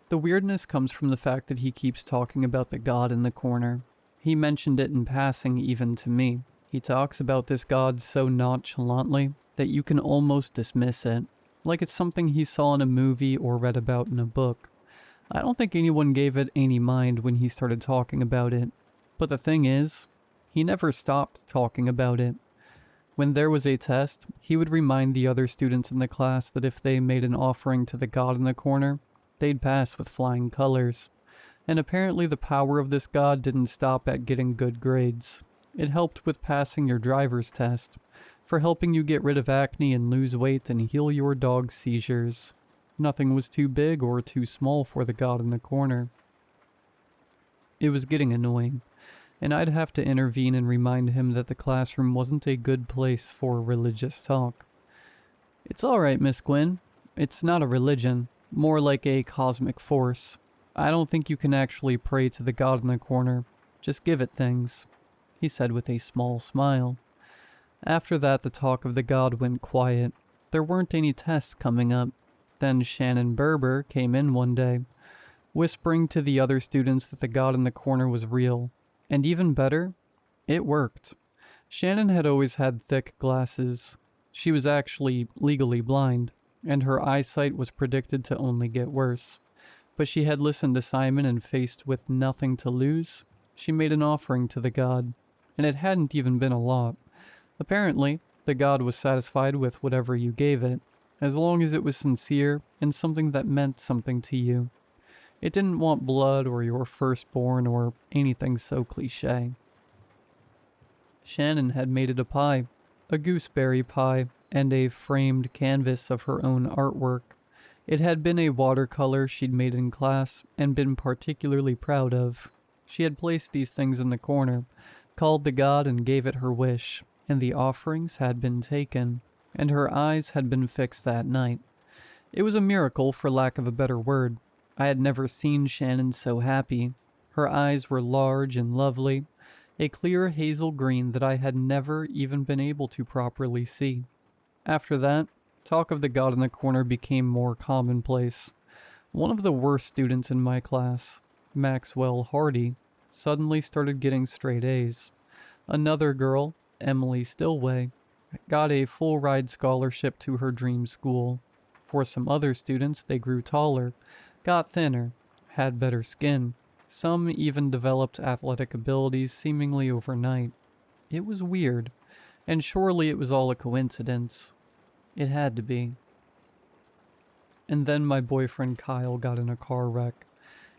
Speaker 1: The weirdness comes from the fact that he keeps talking about the god in the corner. He mentioned it in passing even to me. He talks about this god so nonchalantly that you can almost dismiss it, like it's something he saw in a movie or read about in a book. I don't think anyone gave it any mind when he started talking about it. But the thing is, he never stopped talking about it. When there was a test, he would remind the other students in the class that if they made an offering to the god in the corner, they'd pass with flying colors. And apparently the power of this god didn't stop at getting good grades. It helped with passing your driver's test, for helping you get rid of acne and lose weight and heal your dog's seizures. Nothing was too big or too small for the god in the corner. It was getting annoying, and I'd have to intervene and remind him that the classroom wasn't a good place for religious talk. It's alright, Miss Gwyn. It's not a religion, more like a cosmic force. I don't think you can actually pray to the god in the corner. Just give it things, he said with a small smile. After that, the talk of the god went quiet. There weren't any tests coming up. Then Shannon Berber came in one day, whispering to the other students that the god in the corner was real. And even better, it worked. Shannon had always had thick glasses. She was actually legally blind, and her eyesight was predicted to only get worse. But she had listened to Simon, and faced with nothing to lose, she made an offering to the god, and it hadn't even been a lot. Apparently, the god was satisfied with whatever you gave it, as long as it was sincere and something that meant something to you. It didn't want blood or your firstborn or anything so cliché. Shannon had made it a pie, a gooseberry pie, and a framed canvas of her own artwork. It had been a watercolor she'd made in class and been particularly proud of. She had placed these things in the corner, called the god and gave it her wish, and the offerings had been taken, and her eyes had been fixed that night. It was a miracle, for lack of a better word. I had never seen Shannon so happy. Her eyes were large and lovely, a clear hazel green that I had never even been able to properly see. After that, talk of the god in the corner became more commonplace. One of the worst students in my class, Maxwell Hardy, suddenly started getting straight A's. Another girl, Emily Stillway, got a full-ride scholarship to her dream school. For some other students, they grew taller, got thinner, had better skin. Some even developed athletic abilities seemingly overnight. It was weird, and surely it was all a coincidence. It had to be. And then my boyfriend Kyle got in a car wreck.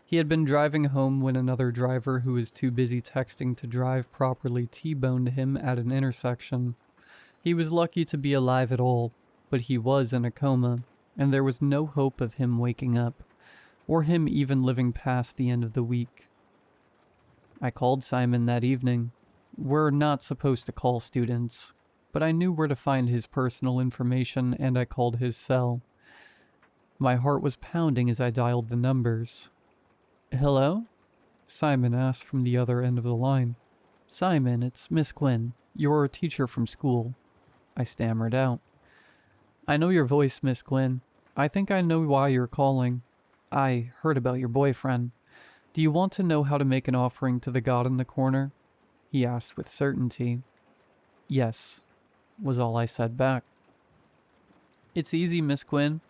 Speaker 1: He had been driving home when another driver who was too busy texting to drive properly T-boned him at an intersection. He was lucky to be alive at all, but he was in a coma, and there was no hope of him waking up, or him even living past the end of the week. I called Simon that evening. We're not supposed to call students, but I knew where to find his personal information, and I called his cell. My heart was pounding as I dialed the numbers. "Hello?" Simon asked from the other end of the line. "Simon, it's Miss Gwyn, your teacher from school," I stammered out. "I know your voice, Miss Gwyn. I think I know why you're calling. I heard about your boyfriend. Do you want to know how to make an offering to the god in the corner?" he asked with certainty. "Yes," was all I said back. "It's easy, Miss Gwyn.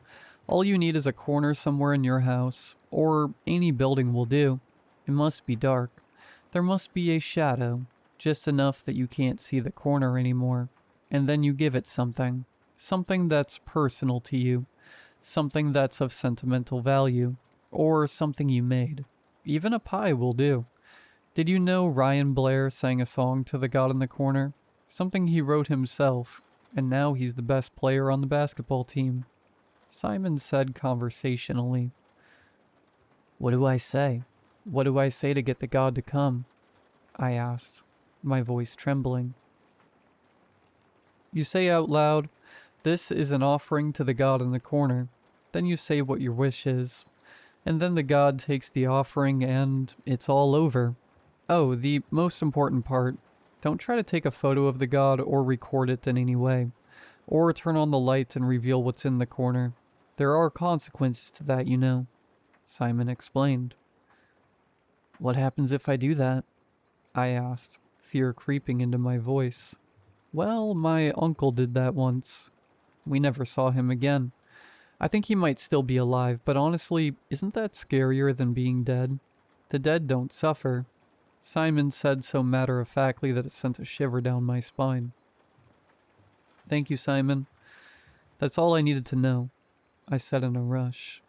Speaker 1: All you need is a corner somewhere in your house, or any building will do. It must be dark. There must be a shadow, just enough that you can't see the corner anymore. And then you give it something. Something that's personal to you. Something that's of sentimental value. Or something you made. Even a pie will do. Did you know Ryan Blair sang a song to the god in the corner? Something he wrote himself, and now he's the best player on the basketball team," Simon said conversationally. "What do I say? What do I say to get the god to come?" I asked, my voice trembling. "You say out loud, 'This is an offering to the god in the corner.' Then you say what your wish is. And then the god takes the offering and it's all over. Oh, the most important part. Don't try to take a photo of the god or record it in any way, or turn on the light and reveal what's in the corner. There are consequences to that, you know, Simon explained. What happens if I do that? I asked, fear creeping into my voice. Well, my uncle did that once. We never saw him again. I think he might still be alive, but honestly, isn't that scarier than being dead? The dead don't suffer. Simon said so matter-of-factly that it sent a shiver down my spine. Thank you, Simon. That's all I needed to know, I said in a rush.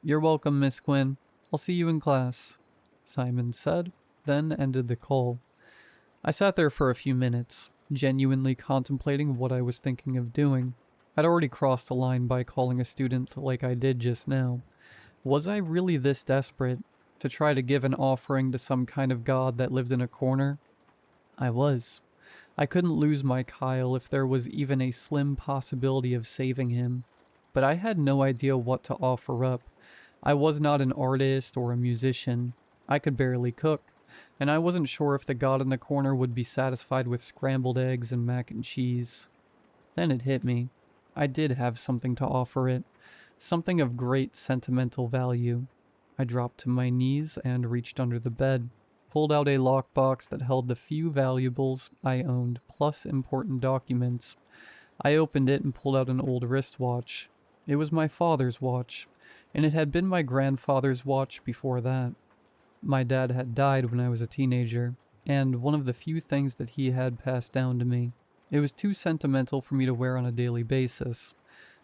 Speaker 1: You're welcome, Miss Quinn. I'll see you in class, Simon said, then ended the call. I sat there for a few minutes, genuinely contemplating what I was thinking of doing. I'd already crossed a line by calling a student like I did just now. Was I really this desperate to try to give an offering to some kind of god that lived in a corner? I was. I couldn't lose my Kyle if there was even a slim possibility of saving him. But I had no idea what to offer up. I was not an artist or a musician. I could barely cook, and I wasn't sure if the god in the corner would be satisfied with scrambled eggs and mac and cheese. Then it hit me. I did have something to offer it, something of great sentimental value. I dropped to my knees and reached under the bed, pulled out a lockbox that held the few valuables I owned, plus important documents. I opened it and pulled out an old wristwatch. It was my father's watch, and it had been my grandfather's watch before that. My dad had died when I was a teenager, and one of the few things that he had passed down to me. It was too sentimental for me to wear on a daily basis,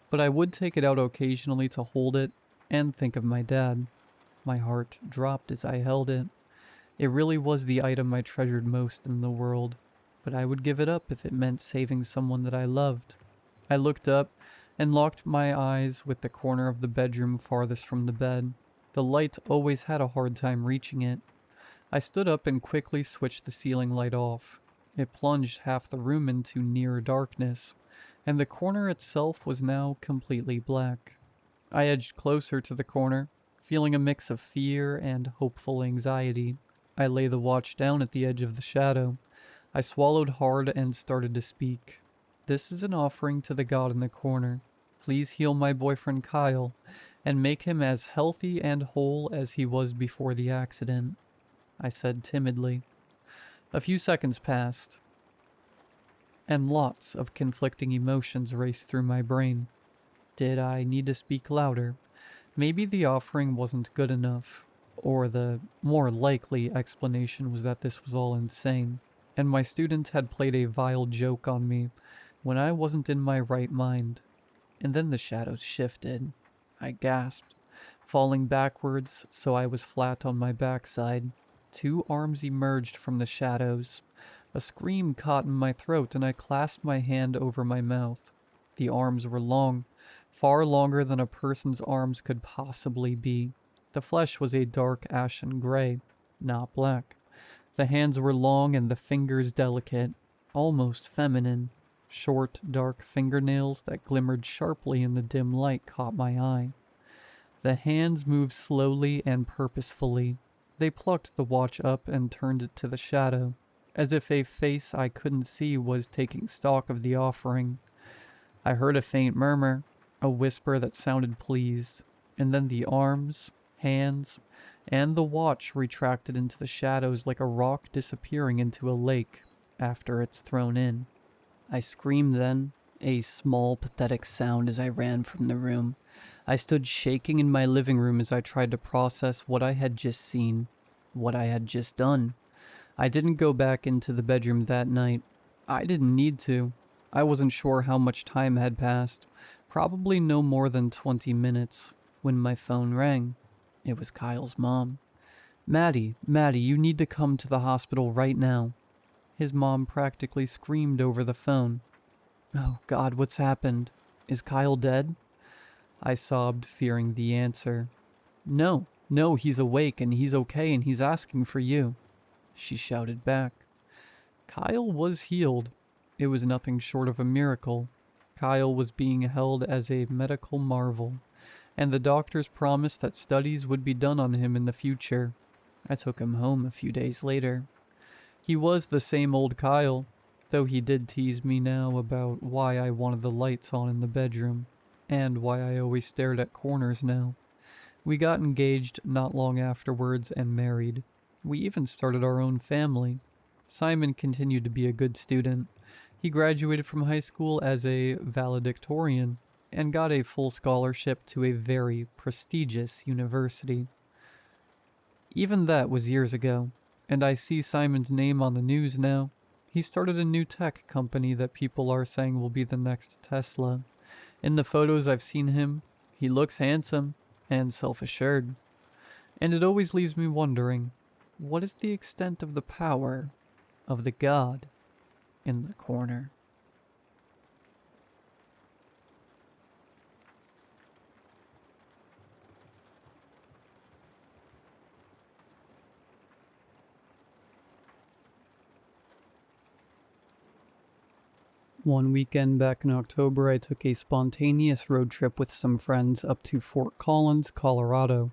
Speaker 1: but I would take it out occasionally to hold it and think of my dad. My heart dropped as I held it. It really was the item I treasured most in the world, but I would give it up if it meant saving someone that I loved. I looked up and locked my eyes with the corner of the bedroom farthest from the bed. The light always had a hard time reaching it. I stood up and quickly switched the ceiling light off. It plunged half the room into near darkness, and the corner itself was now completely black. I edged closer to the corner, feeling a mix of fear and hopeful anxiety. I lay the watch down at the edge of the shadow. I swallowed hard and started to speak. This is an offering to the god in the corner. Please heal my boyfriend Kyle, and make him as healthy and whole as he was before the accident, I said timidly. A few seconds passed, and lots of conflicting emotions raced through my brain. Did I need to speak louder? Maybe the offering wasn't good enough, or the more likely explanation was that this was all insane, and my student had played a vile joke on me when I wasn't in my right mind. And then the shadows shifted. I gasped, falling backwards so I was flat on my backside. Two arms emerged from the shadows. A scream caught in my throat, and I clasped my hand over my mouth. The arms were long, far longer than a person's arms could possibly be. The flesh was a dark ashen gray, not black. The hands were long and the fingers delicate, almost feminine. Short, dark fingernails that glimmered sharply in the dim light caught my eye. The hands moved slowly and purposefully. They plucked the watch up and turned it to the shadow, as if a face I couldn't see was taking stock of the offering. I heard a faint murmur, a whisper that sounded pleased, and then the arms, hands, and the watch retracted into the shadows like a rock disappearing into a lake after it's thrown in. I screamed then, a small, pathetic sound as I ran from the room. I stood shaking in my living room as I tried to process what I had just seen, what I had just done. I didn't go back into the bedroom that night. I didn't need to. I wasn't sure how much time had passed, probably no more than 20 minutes, when my phone rang. It was Kyle's mom. Maddie, you need to come to the hospital right now." His mom practically screamed over the phone. "Oh God, what's happened? Is Kyle dead?" I sobbed, fearing the answer. No, he's awake and he's okay and he's asking for you," she shouted back. Kyle was healed. It was nothing short of a miracle. Kyle was being held as a medical marvel, and the doctors promised that studies would be done on him in the future. I took him home a few days later. He was the same old Kyle, though he did tease me now about why I wanted the lights on in the bedroom, and why I always stared at corners now. We got engaged not long afterwards and married. We even started our own family. Simon continued to be a good student. He graduated from high school as a valedictorian and got a full scholarship to a very prestigious university. Even that was years ago, and I see Simon's name on the news now. He started a new tech company that people are saying will be the next Tesla. In the photos I've seen him, he looks handsome and self-assured. And it always leaves me wondering, what is the extent of the power of the god in the corner? One weekend back in October, I took a spontaneous road trip with some friends up to Fort Collins, Colorado.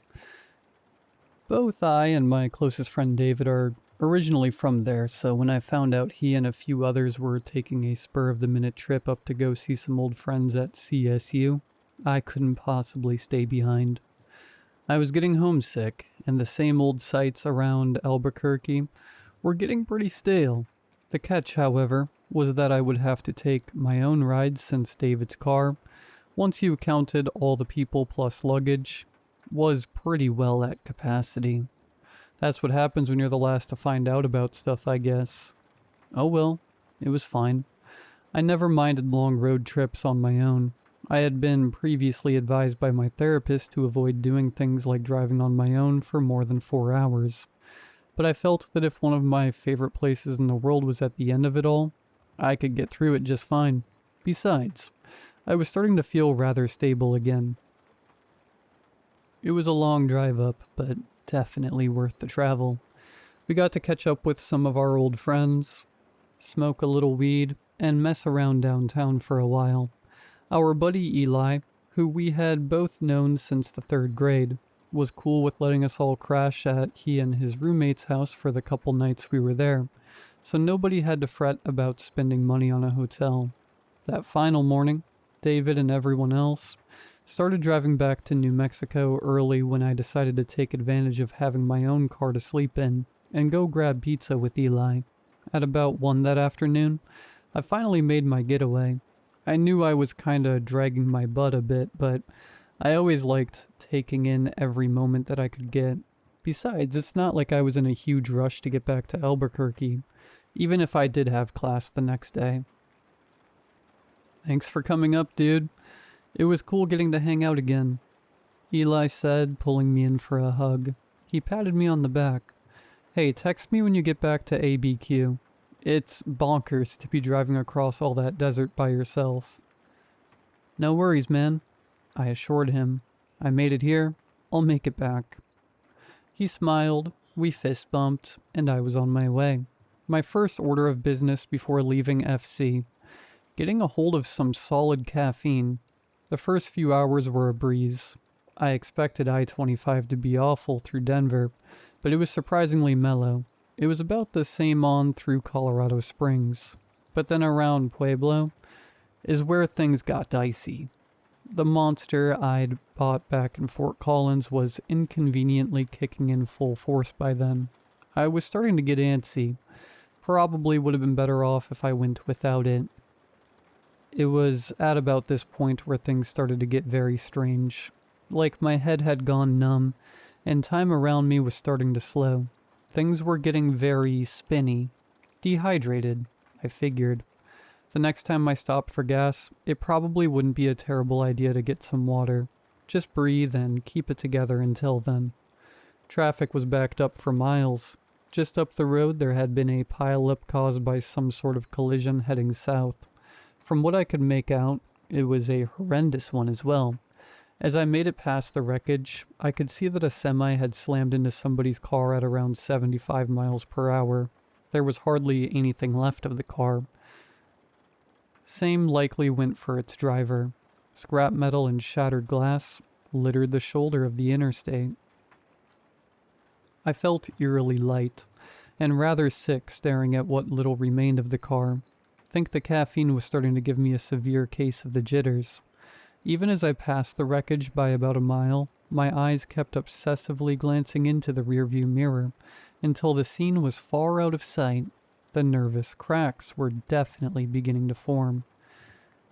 Speaker 1: Both I and my closest friend David are originally from there, so when I found out he and a few others were taking a spur-of-the-minute trip up to go see some old friends at CSU, I couldn't possibly stay behind. I was getting homesick, and the same old sights around Albuquerque were getting pretty stale. The catch, however, was that I would have to take my own ride since David's car, once you counted all the people plus luggage, was pretty well at capacity. That's what happens when you're the last to find out about stuff, I guess. Oh well, it was fine. I never minded long road trips on my own. I had been previously advised by my therapist to avoid doing things like driving on my own for more than 4 hours. But I felt that if one of my favorite places in the world was at the end of it all, I could get through it just fine. Besides, I was starting to feel rather stable again. It was a long drive up, but definitely worth the travel. We got to catch up with some of our old friends, smoke a little weed, and mess around downtown for a while. Our buddy Eli, who we had both known since the 3rd grade, was cool with letting us all crash at he and his roommate's house for the couple nights we were there, so nobody had to fret about spending money on a hotel. That final morning, David and everyone else started driving back to New Mexico early when I decided to take advantage of having my own car to sleep in and go grab pizza with Eli. At about 1 that afternoon, I finally made my getaway. I knew I was kinda dragging my butt a bit, but I always liked taking in every moment that I could get. Besides, it's not like I was in a huge rush to get back to Albuquerque, even if I did have class the next day. Thanks for coming up, dude. It was cool getting to hang out again, Eli said, pulling me in for a hug. He patted me on the back. Hey, text me when you get back to ABQ. It's bonkers to be driving across all that desert by yourself. No worries, man, I assured him. I made it here. I'll make it back. He smiled, we fist bumped, and I was on my way. My first order of business before leaving FC. Getting a hold of some solid caffeine. The first few hours were a breeze. I expected I-25 to be awful through Denver, but it was surprisingly mellow. It was about the same on through Colorado Springs. But then around Pueblo is where things got dicey. The monster I'd bought back in Fort Collins was inconveniently kicking in full force by then. I was starting to get antsy. Probably would have been better off if I went without it. It was at about this point where things started to get very strange. Like my head had gone numb, and time around me was starting to slow. Things were getting very spinny. Dehydrated, I figured. The next time I stopped for gas, it probably wouldn't be a terrible idea to get some water. Just breathe and keep it together until then. Traffic was backed up for miles. Just up the road there had been a pileup caused by some sort of collision heading south. From what I could make out, it was a horrendous one as well. As I made it past the wreckage, I could see that a semi had slammed into somebody's car at around 75 miles per hour. There was hardly anything left of the car. Same likely went for its driver. Scrap metal and shattered glass littered the shoulder of the interstate. I felt eerily light, and rather sick staring at what little remained of the car. Think the caffeine was starting to give me a severe case of the jitters. Even as I passed the wreckage by about a mile, my eyes kept obsessively glancing into the rearview mirror until the scene was far out of sight. The nervous cracks were definitely beginning to form.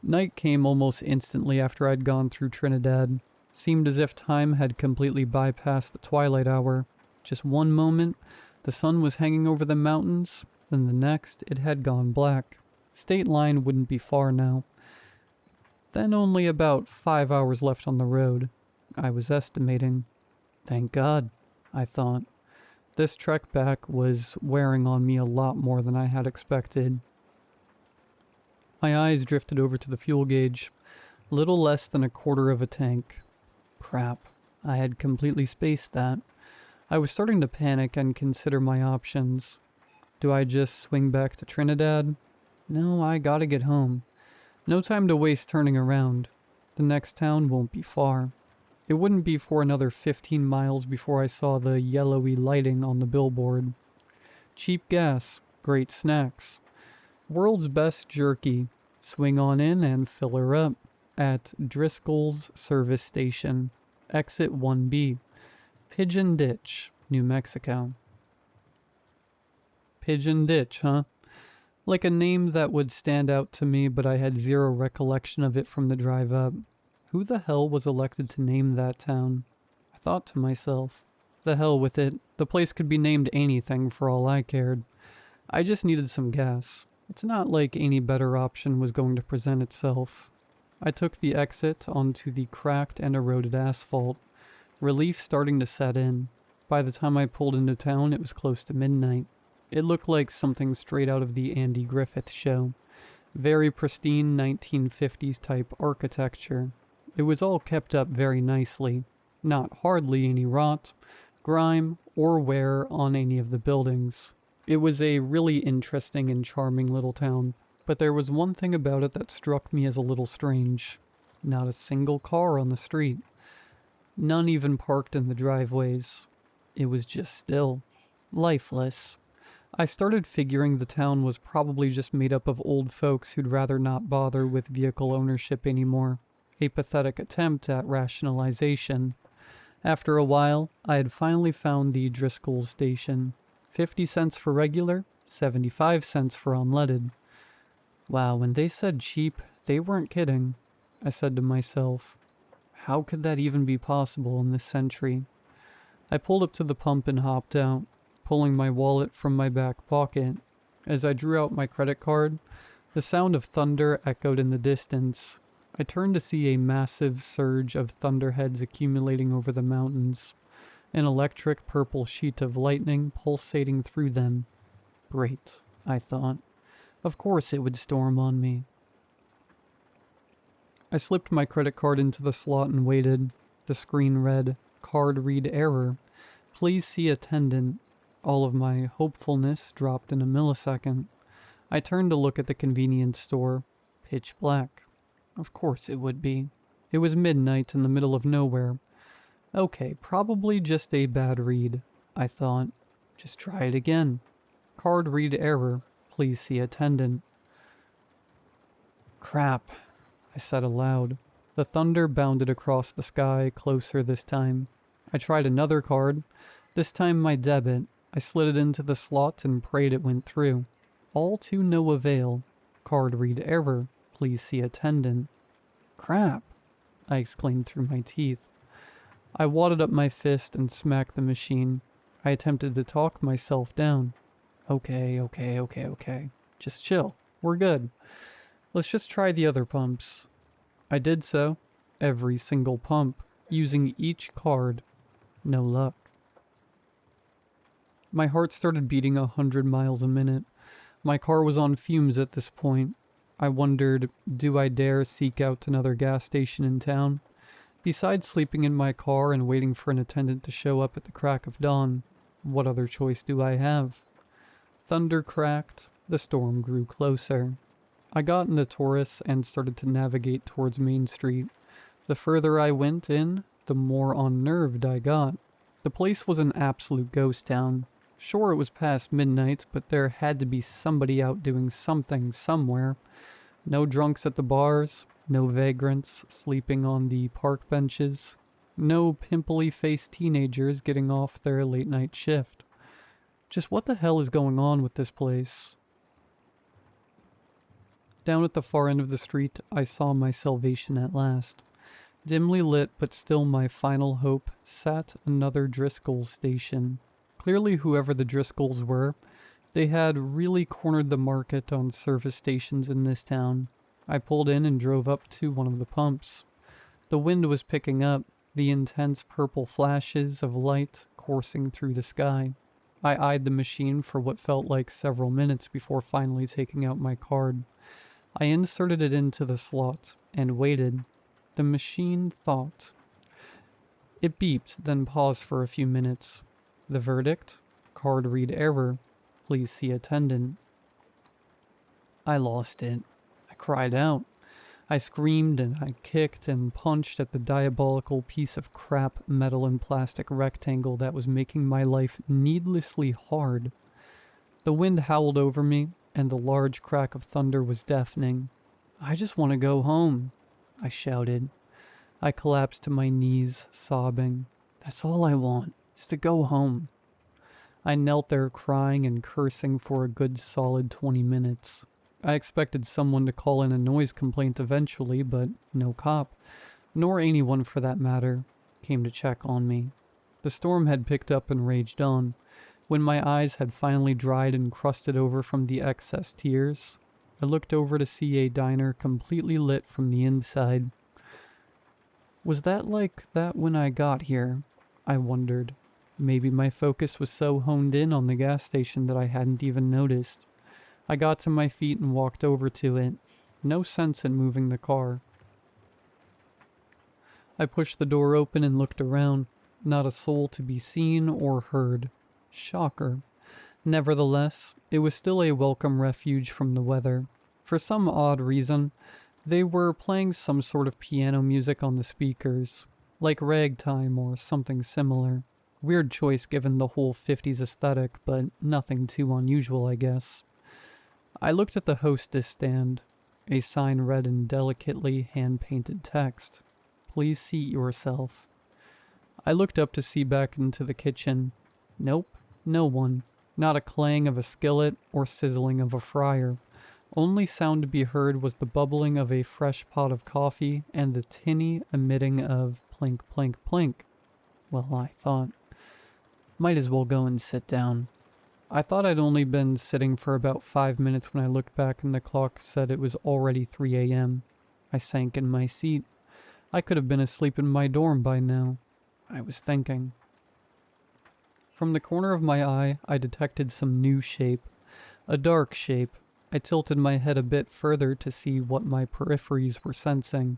Speaker 1: Night came almost instantly after I'd gone through Trinidad. Seemed as if time had completely bypassed the twilight hour. Just one moment, the sun was hanging over the mountains, then the next, it had gone black. State line wouldn't be far now. Then only about 5 hours left on the road. I was estimating. Thank God, I thought. This trek back was wearing on me a lot more than I had expected. My eyes drifted over to the fuel gauge. Little less than a quarter of a tank. Crap, I had completely spaced that. I was starting to panic and consider my options. Do I just swing back to Trinidad? No, I gotta get home. No time to waste turning around. The next town won't be far. It wouldn't be for another 15 miles before I saw the yellowy lighting on the billboard. Cheap gas, great snacks. World's best jerky. Swing on in and fill her up. At Driscoll's Service Station. Exit 1B. Pigeon Ditch, New Mexico. Pigeon Ditch, huh? Like a name that would stand out to me, but I had zero recollection of it from the drive up. Who the hell was elected to name that town? I thought to myself. The hell with it. The place could be named anything for all I cared. I just needed some gas. It's not like any better option was going to present itself. I took the exit onto the cracked and eroded asphalt. Relief starting to set in. By the time I pulled into town, it was close to midnight. It looked like something straight out of the Andy Griffith Show. Very pristine 1950s type architecture. It was all kept up very nicely. Not hardly any rot, grime, or wear on any of the buildings. It was a really interesting and charming little town, but there was one thing about it that struck me as a little strange. Not a single car on the street. None even parked in the driveways. It was just still. Lifeless. I started figuring the town was probably just made up of old folks who'd rather not bother with vehicle ownership anymore. A pathetic attempt at rationalization. After a while, I had finally found the Driscoll's station. 50 cents for regular, 75 cents for unleaded. Wow, when they said cheap, they weren't kidding. I said to myself, how could that even be possible in this century? I pulled up to the pump and hopped out, pulling my wallet from my back pocket. As I drew out my credit card, the sound of thunder echoed in the distance. I turned to see a massive surge of thunderheads accumulating over the mountains, an electric purple sheet of lightning pulsating through them. Great, I thought. Of course it would storm on me. I slipped my credit card into the slot and waited. The screen read, "Card read error. Please see attendant." All of my hopefulness dropped in a millisecond. I turned to look at the convenience store. Pitch black. Of course it would be. It was midnight in the middle of nowhere. Okay, probably just a bad read, I thought. Just try it again. Card read error. Please see attendant. Crap, I said aloud. The thunder bounded across the sky, closer this time. I tried another card. This time my debit. I slid it into the slot and prayed it went through. All to no avail. Card read error. Please see attendant. Crap, I exclaimed through my teeth. I wadded up my fist and smacked the machine. I attempted to talk myself down. Okay. Just chill. We're good. Let's just try the other pumps. I did so. Every single pump, using each card. No luck. My heart started beating 100 miles a minute. My car was on fumes at this point. I wondered, do I dare seek out another gas station in town? Besides sleeping in my car and waiting for an attendant to show up at the crack of dawn, what other choice do I have? Thunder cracked. The storm grew closer. I got in the Taurus and started to navigate towards Main Street. The further I went in, the more unnerved I got. The place was an absolute ghost town. Sure, it was past midnight, but there had to be somebody out doing something somewhere. No drunks at the bars, no vagrants sleeping on the park benches, no pimply-faced teenagers getting off their late-night shift. Just what the hell is going on with this place? Down at the far end of the street, I saw my salvation at last. Dimly lit, but still my final hope, sat another Driscoll station. Clearly, whoever the Driscolls were, they had really cornered the market on service stations in this town. I pulled in and drove up to one of the pumps. The wind was picking up, the intense purple flashes of light coursing through the sky. I eyed the machine for what felt like several minutes before finally taking out my card. I inserted it into the slot and waited. The machine thought. It beeped, then paused for a few minutes. The verdict? Card read error. Please see attendant. I lost it. I cried out. I screamed and I kicked and punched at the diabolical piece of crap metal and plastic rectangle that was making my life needlessly hard. The wind howled over me, and the large crack of thunder was deafening. I just want to go home, I shouted. I collapsed to my knees, sobbing. That's all I want, is to go home. I knelt there crying and cursing for a good solid 20 minutes. I expected someone to call in a noise complaint eventually, but no cop, nor anyone for that matter, came to check on me. The storm had picked up and raged on. When my eyes had finally dried and crusted over from the excess tears, I looked over to see a diner completely lit from the inside. Was that like that when I got here? I wondered. Maybe my focus was so honed in on the gas station that I hadn't even noticed. I got to my feet and walked over to it. No sense in moving the car. I pushed the door open and looked around. Not a soul to be seen or heard. Shocker. Nevertheless, it was still a welcome refuge from the weather. For some odd reason, they were playing some sort of piano music on the speakers, like ragtime or something similar. Weird choice given the whole 50s aesthetic, but nothing too unusual, I guess. I looked at the hostess stand. A sign read in delicately hand-painted text. Please seat yourself. I looked up to see back into the kitchen. Nope, no one. Not a clang of a skillet or sizzling of a fryer. Only sound to be heard was the bubbling of a fresh pot of coffee and the tinny emitting of plink, plink, plink. Well, I thought. Might as well go and sit down. I thought I'd only been sitting for about 5 minutes when I looked back and the clock said it was already 3 a.m. I sank in my seat. I could have been asleep in my dorm by now. I was thinking. From the corner of my eye, I detected some new shape. A dark shape. I tilted my head a bit further to see what my peripheries were sensing.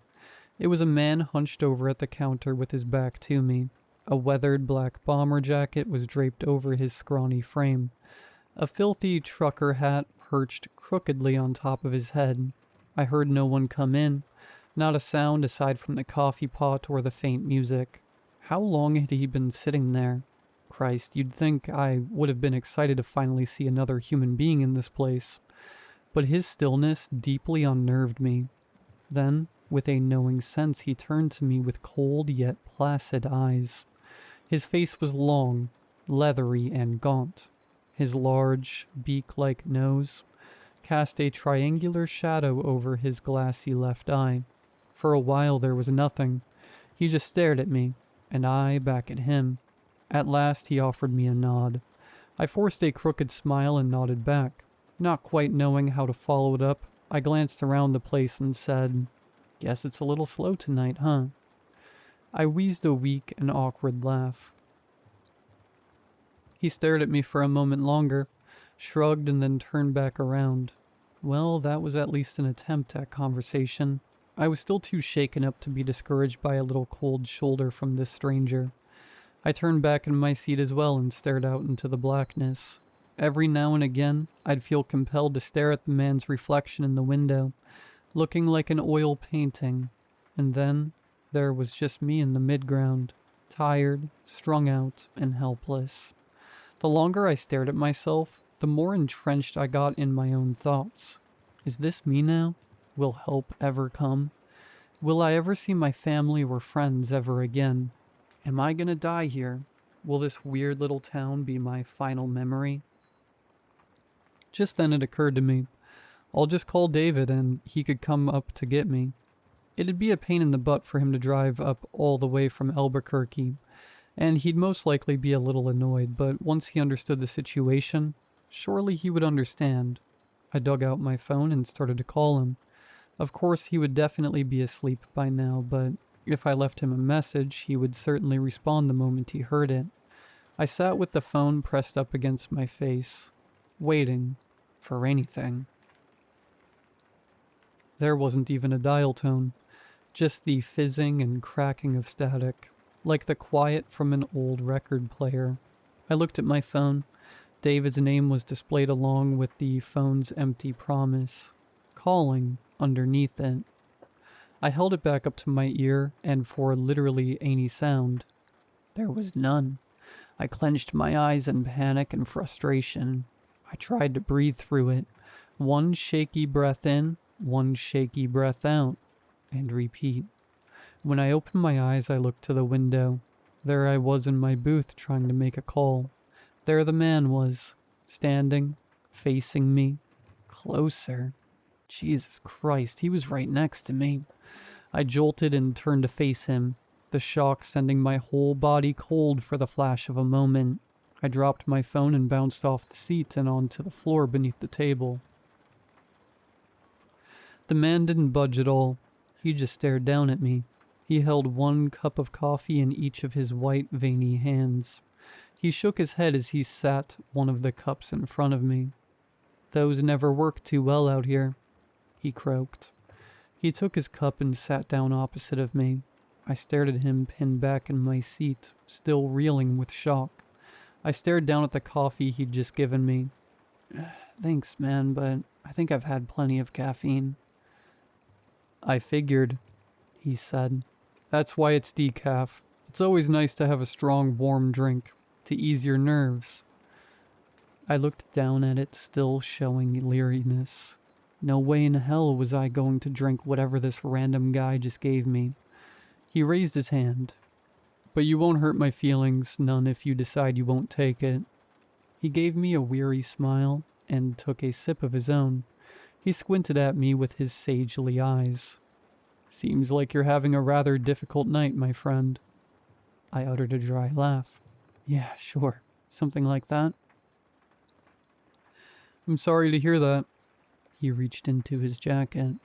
Speaker 1: It was a man hunched over at the counter with his back to me. A weathered black bomber jacket was draped over his scrawny frame. A filthy trucker hat perched crookedly on top of his head. I heard no one come in. Not a sound aside from the coffee pot or the faint music. How long had he been sitting there? Christ, you'd think I would have been excited to finally see another human being in this place. But his stillness deeply unnerved me. Then, with a knowing sense, he turned to me with cold yet placid eyes. His face was long, leathery, and gaunt. His large, beak-like nose cast a triangular shadow over his glassy left eye. For a while there was nothing. He just stared at me, and I back at him. At last he offered me a nod. I forced a crooked smile and nodded back. Not quite knowing how to follow it up, I glanced around the place and said, "Guess it's a little slow tonight, huh?" I wheezed a weak and awkward laugh. He stared at me for a moment longer, shrugged, and then turned back around. Well, that was at least an attempt at conversation. I was still too shaken up to be discouraged by a little cold shoulder from this stranger. I turned back in my seat as well and stared out into the blackness. Every now and again, I'd feel compelled to stare at the man's reflection in the window, looking like an oil painting. And then, there was just me in the midground, tired, strung out, and helpless. The longer I stared at myself, the more entrenched I got in my own thoughts. Is this me now? Will help ever come? Will I ever see my family or friends ever again? Am I gonna die here? Will this weird little town be my final memory? Just then it occurred to me, I'll just call David and he could come up to get me. It'd be a pain in the butt for him to drive up all the way from Albuquerque, and he'd most likely be a little annoyed, but once he understood the situation, surely he would understand. I dug out my phone and started to call him. Of course, he would definitely be asleep by now, but if I left him a message, he would certainly respond the moment he heard it. I sat with the phone pressed up against my face, waiting for anything. There wasn't even a dial tone, just the fizzing and cracking of static, like the quiet from an old record player. I looked at my phone. David's name was displayed along with the phone's empty promise, calling underneath it. I held it back up to my ear, and for literally any sound, there was none. I clenched my eyes in panic and frustration. I tried to breathe through it. One shaky breath in, one shaky breath out, and repeat. When I opened my eyes, I looked to the window. There I was in my booth trying to make a call. There the man was, standing, facing me, closer. Jesus Christ, he was right next to me. I jolted and turned to face him, the shock sending my whole body cold for the flash of a moment. I dropped my phone and bounced off the seat and onto the floor beneath the table. The man didn't budge at all. He just stared down at me. He held one cup of coffee in each of his white, veiny hands. He shook his head as he sat one of the cups in front of me. "Those never work too well out here," he croaked. He took his cup and sat down opposite of me. I stared at him pinned back in my seat, still reeling with shock. I stared down at the coffee he'd just given me. "Thanks, man, but I think I've had plenty of caffeine." "I figured," he said. "That's why it's decaf. It's always nice to have a strong, warm drink, to ease your nerves." I looked down at it, still showing leeriness. No way in hell was I going to drink whatever this random guy just gave me. He raised his hand. "But you won't hurt my feelings none if you decide you won't take it." He gave me a weary smile and took a sip of his own. He squinted at me with his sagely eyes. "Seems like you're having a rather difficult night, my friend." I uttered a dry laugh. "Yeah, sure. Something like that." "I'm sorry to hear that." He reached into his jacket.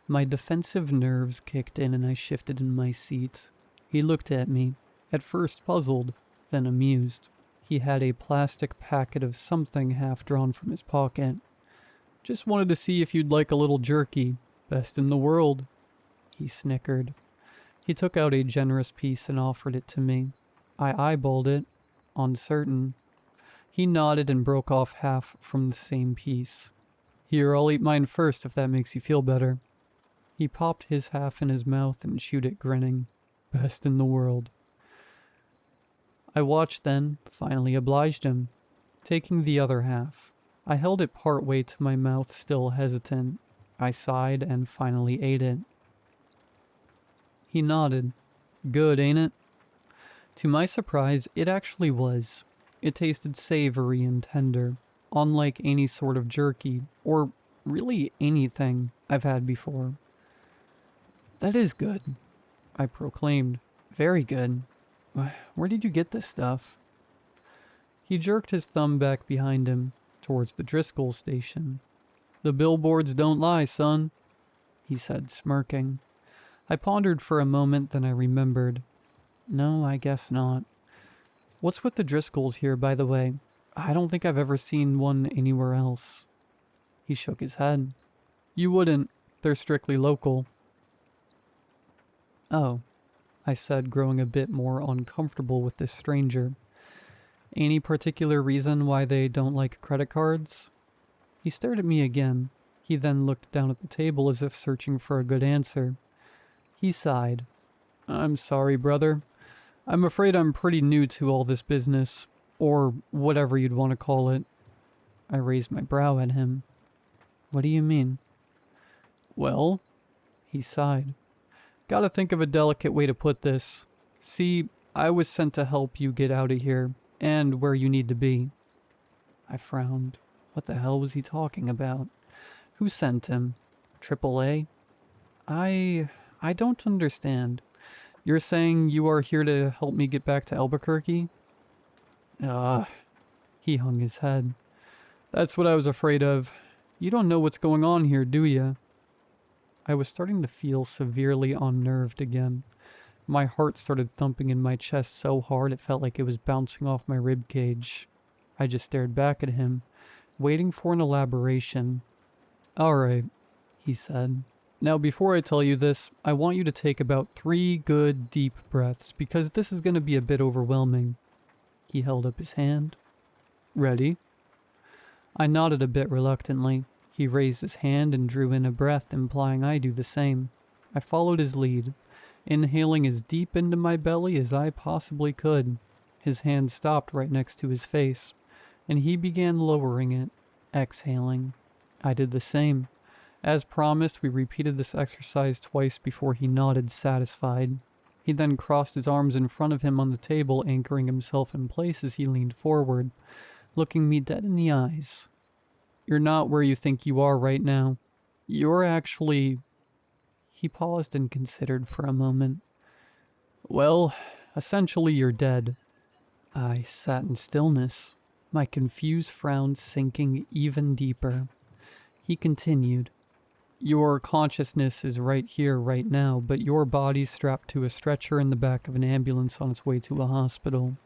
Speaker 1: My defensive nerves kicked in and I shifted in my seat. He looked at me, at first puzzled, then amused. He had a plastic packet of something half drawn from his pocket. "Just wanted to see if you'd like a little jerky. Best in the world." He snickered. He took out a generous piece and offered it to me. I eyeballed it, uncertain. He nodded and broke off half from the same piece. "Here, I'll eat mine first if that makes you feel better." He popped his half in his mouth and chewed it, grinning. Best in the world. I watched then, finally obliged him, taking the other half. I held it part way to my mouth, still hesitant. I sighed and finally ate it. He nodded. "Good, ain't it?" To my surprise, it actually was. It tasted savory and tender, unlike any sort of jerky, or really anything I've had before. "That is good," I proclaimed. "Very good. Where did you get this stuff?" He jerked his thumb back behind him, towards the Driscoll station. "The billboards don't lie, son," he said, smirking. I pondered for a moment, then I remembered. No, I guess not. What's with the Driscolls here, by the way? I don't think I've ever seen one anywhere else. He shook his head. "You wouldn't. They're strictly local." "Oh," I said, growing a bit more uncomfortable with this stranger. "Any particular reason why they don't like credit cards?" He stared at me again. He then looked down at the table as if searching for a good answer. He sighed. "I'm sorry, brother. I'm afraid I'm pretty new to all this business. Or whatever you'd want to call it. I raised my brow at him. What do you mean? Well, he sighed. Gotta think of a delicate way to put this. See, I was sent to help you get out of here, and where you need to be. I frowned. What the hell was he talking about? Who sent him? AAA? I don't understand. You're saying you are here to help me get back to Albuquerque? He hung his head. That's what I was afraid of. You don't know what's going on here, do you? I was starting to feel severely unnerved again. My heart started thumping in my chest so hard it felt like it was bouncing off my rib cage. I just stared back at him, waiting for an elaboration. Alright, he said. Now before I tell you this, I want you to take about 3 good deep breaths because this is going to be a bit overwhelming. He held up his hand. Ready? I nodded a bit reluctantly. He raised his hand and drew in a breath, implying I do the same. I followed his lead, inhaling as deep into my belly as I possibly could. His hand stopped right next to his face, and he began lowering it, exhaling. I did the same. As promised, we repeated this exercise twice before he nodded, satisfied. He then crossed his arms in front of him on the table, anchoring himself in place as he leaned forward, looking me dead in the eyes. You're not where you think you are right now. You're actually... He paused and considered for a moment. Well, essentially you're dead. I sat in stillness, my confused frown sinking even deeper. He continued. Your consciousness is right here, right now, but your body's strapped to a stretcher in the back of an ambulance on its way to a hospital.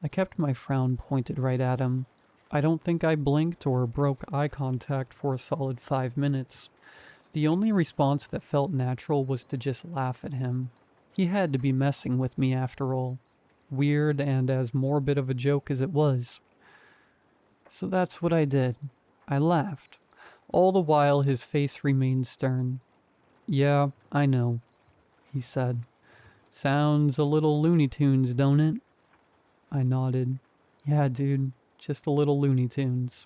Speaker 1: I kept my frown pointed right at him. I don't think I blinked or broke eye contact for a solid 5 minutes. The only response that felt natural was to just laugh at him. He had to be messing with me after all. Weird and as morbid of a joke as it was. So that's what I did. I laughed. All the while his face remained stern. Yeah, I know, he said. Sounds a little Looney Tunes, don't it? I nodded. Yeah, dude. Just a little Looney Tunes.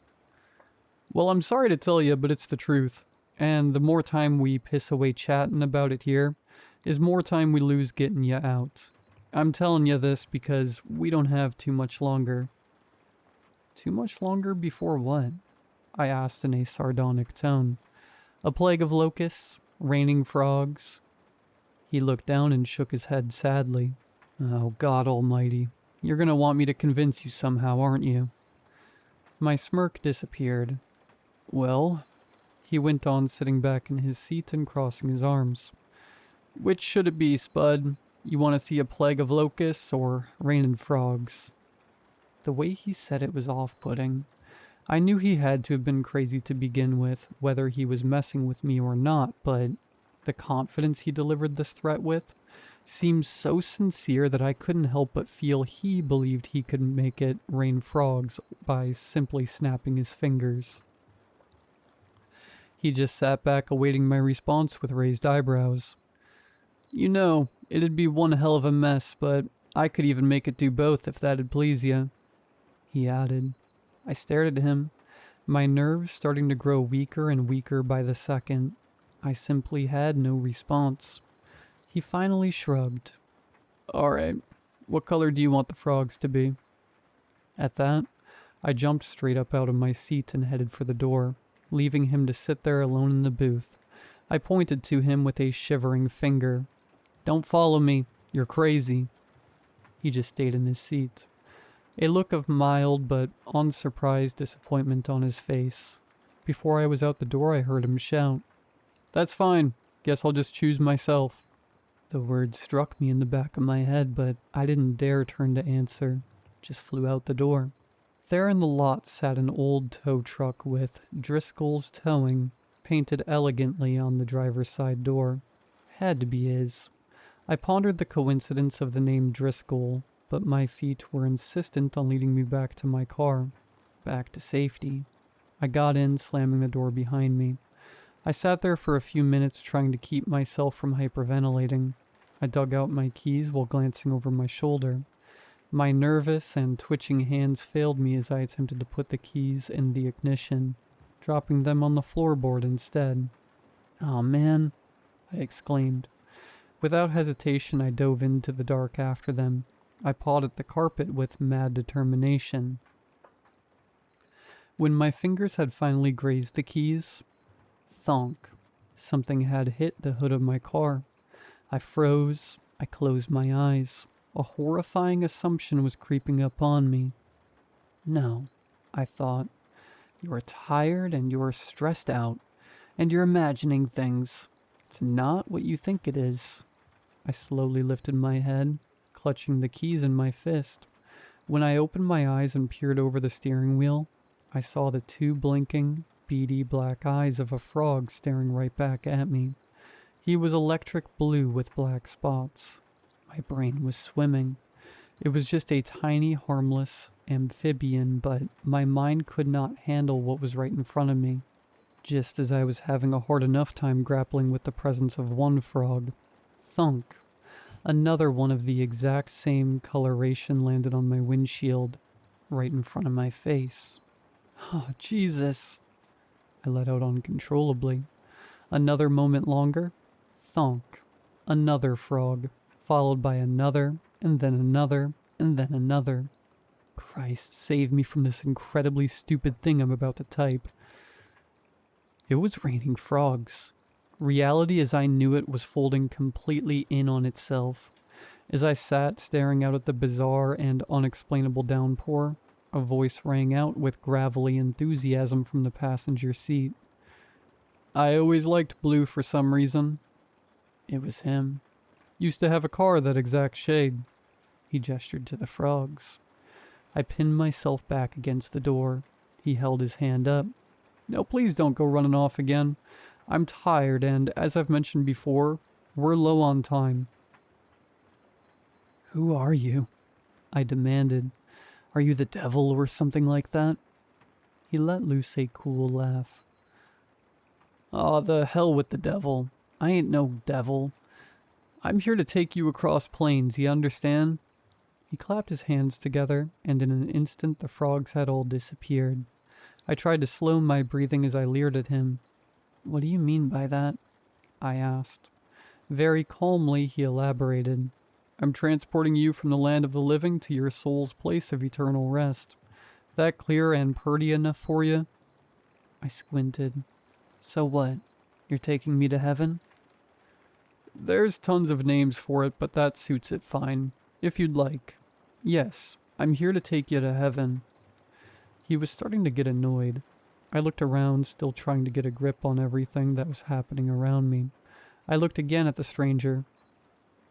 Speaker 1: Well, I'm sorry to tell you, but it's the truth. And the more time we piss away chatting about it here, is more time we lose getting you out. I'm telling you this because we don't have too much longer. Too much longer before what? I asked in a sardonic tone. A plague of locusts? Raining frogs? He looked down and shook his head sadly. Oh, God almighty. You're gonna want me to convince you somehow, aren't you? My smirk disappeared. Well, he went on, sitting back in his seat and crossing his arms. Which should it be, Spud? You want to see a plague of locusts or raining frogs? The way he said it was off-putting. I knew he had to have been crazy to begin with, whether he was messing with me or not, but the confidence he delivered this threat with seemed so sincere that I couldn't help but feel he believed he could make it rain frogs by simply snapping his fingers. He just sat back awaiting my response with raised eyebrows. You know, it'd be one hell of a mess, but I could even make it do both if that'd please you, he added. I stared at him, my nerves starting to grow weaker and weaker by the second. I simply had no response. He finally shrugged. Alright, what color do you want the frogs to be? At that, I jumped straight up out of my seat and headed for the door, leaving him to sit there alone in the booth. I pointed to him with a shivering finger. Don't follow me, you're crazy. He just stayed in his seat. A look of mild but unsurprised disappointment on his face. Before I was out the door, I heard him shout, That's fine. Guess I'll just choose myself. The words struck me in the back of my head, but I didn't dare turn to answer. Just flew out the door. There in the lot sat an old tow truck with Driscoll's Towing painted elegantly on the driver's side door. Had to be his. I pondered the coincidence of the name Driscoll, but my feet were insistent on leading me back to my car. Back to safety. I got in, slamming the door behind me. I sat there for a few minutes trying to keep myself from hyperventilating. I dug out my keys while glancing over my shoulder. My nervous and twitching hands failed me as I attempted to put the keys in the ignition, dropping them on the floorboard instead. "Aw, man," I exclaimed. Without hesitation, I dove into the dark after them. I pawed at the carpet with mad determination. When my fingers had finally grazed the keys, thonk, something had hit the hood of my car. I froze. I closed my eyes. A horrifying assumption was creeping up on me. No, I thought. You're tired and you're stressed out, and you're imagining things. It's not what you think it is. I slowly lifted my head, clutching the keys in my fist. When I opened my eyes and peered over the steering wheel, I saw the two blinking, beady black eyes of a frog staring right back at me. He was electric blue with black spots. My brain was swimming. It was just a tiny, harmless amphibian, but my mind could not handle what was right in front of me. Just as I was having a hard enough time grappling with the presence of one frog, thunk, another one of the exact same coloration landed on my windshield, right in front of my face. Oh, Jesus! I let out uncontrollably. Another moment longer, thunk, another frog, followed by another, and then another, and then another. Christ, save me from this incredibly stupid thing I'm about to type. It was raining frogs. Reality as I knew it was folding completely in on itself. As I sat staring out at the bizarre and unexplainable downpour, a voice rang out with gravelly enthusiasm from the passenger seat. "I always liked blue for some reason." It was him. "Used to have a car that exact shade." He gestured to the frogs. I pinned myself back against the door. He held his hand up. "No, please don't go running off again. I'm tired, and as I've mentioned before, we're low on time." "Who are you?" I demanded. "Are you the devil or something like that?" He let loose a cool laugh. "Aw, the hell with the devil. I ain't no devil. I'm here to take you across plains, you understand?" He clapped his hands together, and in an instant the frogs had all disappeared. I tried to slow my breathing as I leered at him. "What do you mean by that?" I asked. Very calmly he elaborated. "I'm transporting you from the land of the living to your soul's place of eternal rest. That clear and purty enough for you?" I squinted. "So what? You're taking me to heaven?" "There's tons of names for it, but that suits it fine. If you'd like. Yes, I'm here to take you to heaven." He was starting to get annoyed. I looked around, still trying to get a grip on everything that was happening around me. I looked again at the stranger.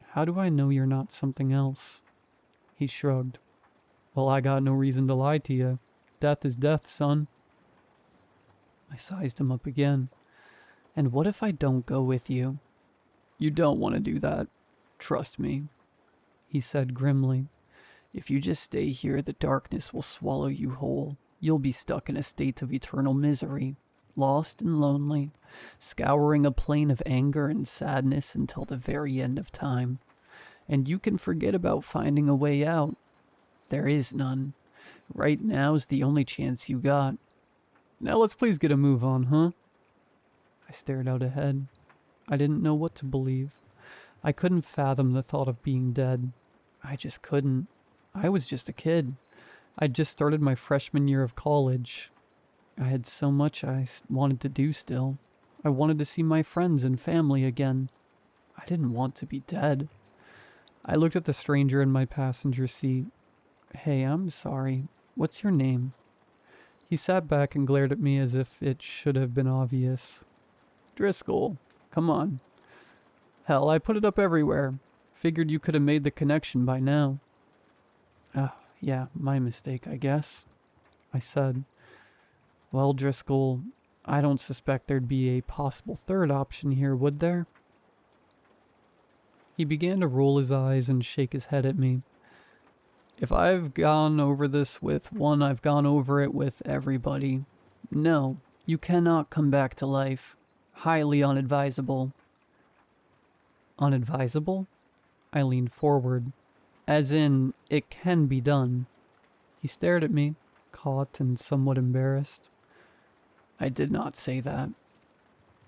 Speaker 1: "How do I know you're not something else?" He shrugged. "Well, I got no reason to lie to you. Death is death, son." I sized him up again. "And what if I don't go with you?" "You don't want to do that. Trust me," he said grimly. "If you just stay here, the darkness will swallow you whole. You'll be stuck in a state of eternal misery, lost and lonely, scouring a plain of anger and sadness until the very end of time. And you can forget about finding a way out. There is none. Right now's the only chance you got. Now let's please get a move on, huh?" I stared out ahead. I didn't know what to believe. I couldn't fathom the thought of being dead. I just couldn't. I was just a kid. I'd just started my freshman year of college. I had so much I wanted to do still. I wanted to see my friends and family again. I didn't want to be dead. I looked at the stranger in my passenger seat. "Hey, I'm sorry. What's your name?" He sat back and glared at me as if it should have been obvious. "Driscoll. Come on." "Hell, I put it up everywhere. Figured you could have made the connection by now." Yeah, my mistake, I guess," I said. "Well, Driscoll, I don't suspect there'd be a possible third option here, would there?" He began to roll his eyes and shake his head at me. "If I've gone over this with one, I've gone over it with everybody. No, you cannot come back to life. Highly unadvisable." "Unadvisable?" I leaned forward. As in, it can be done. He stared at me, caught and somewhat embarrassed. I did not say that.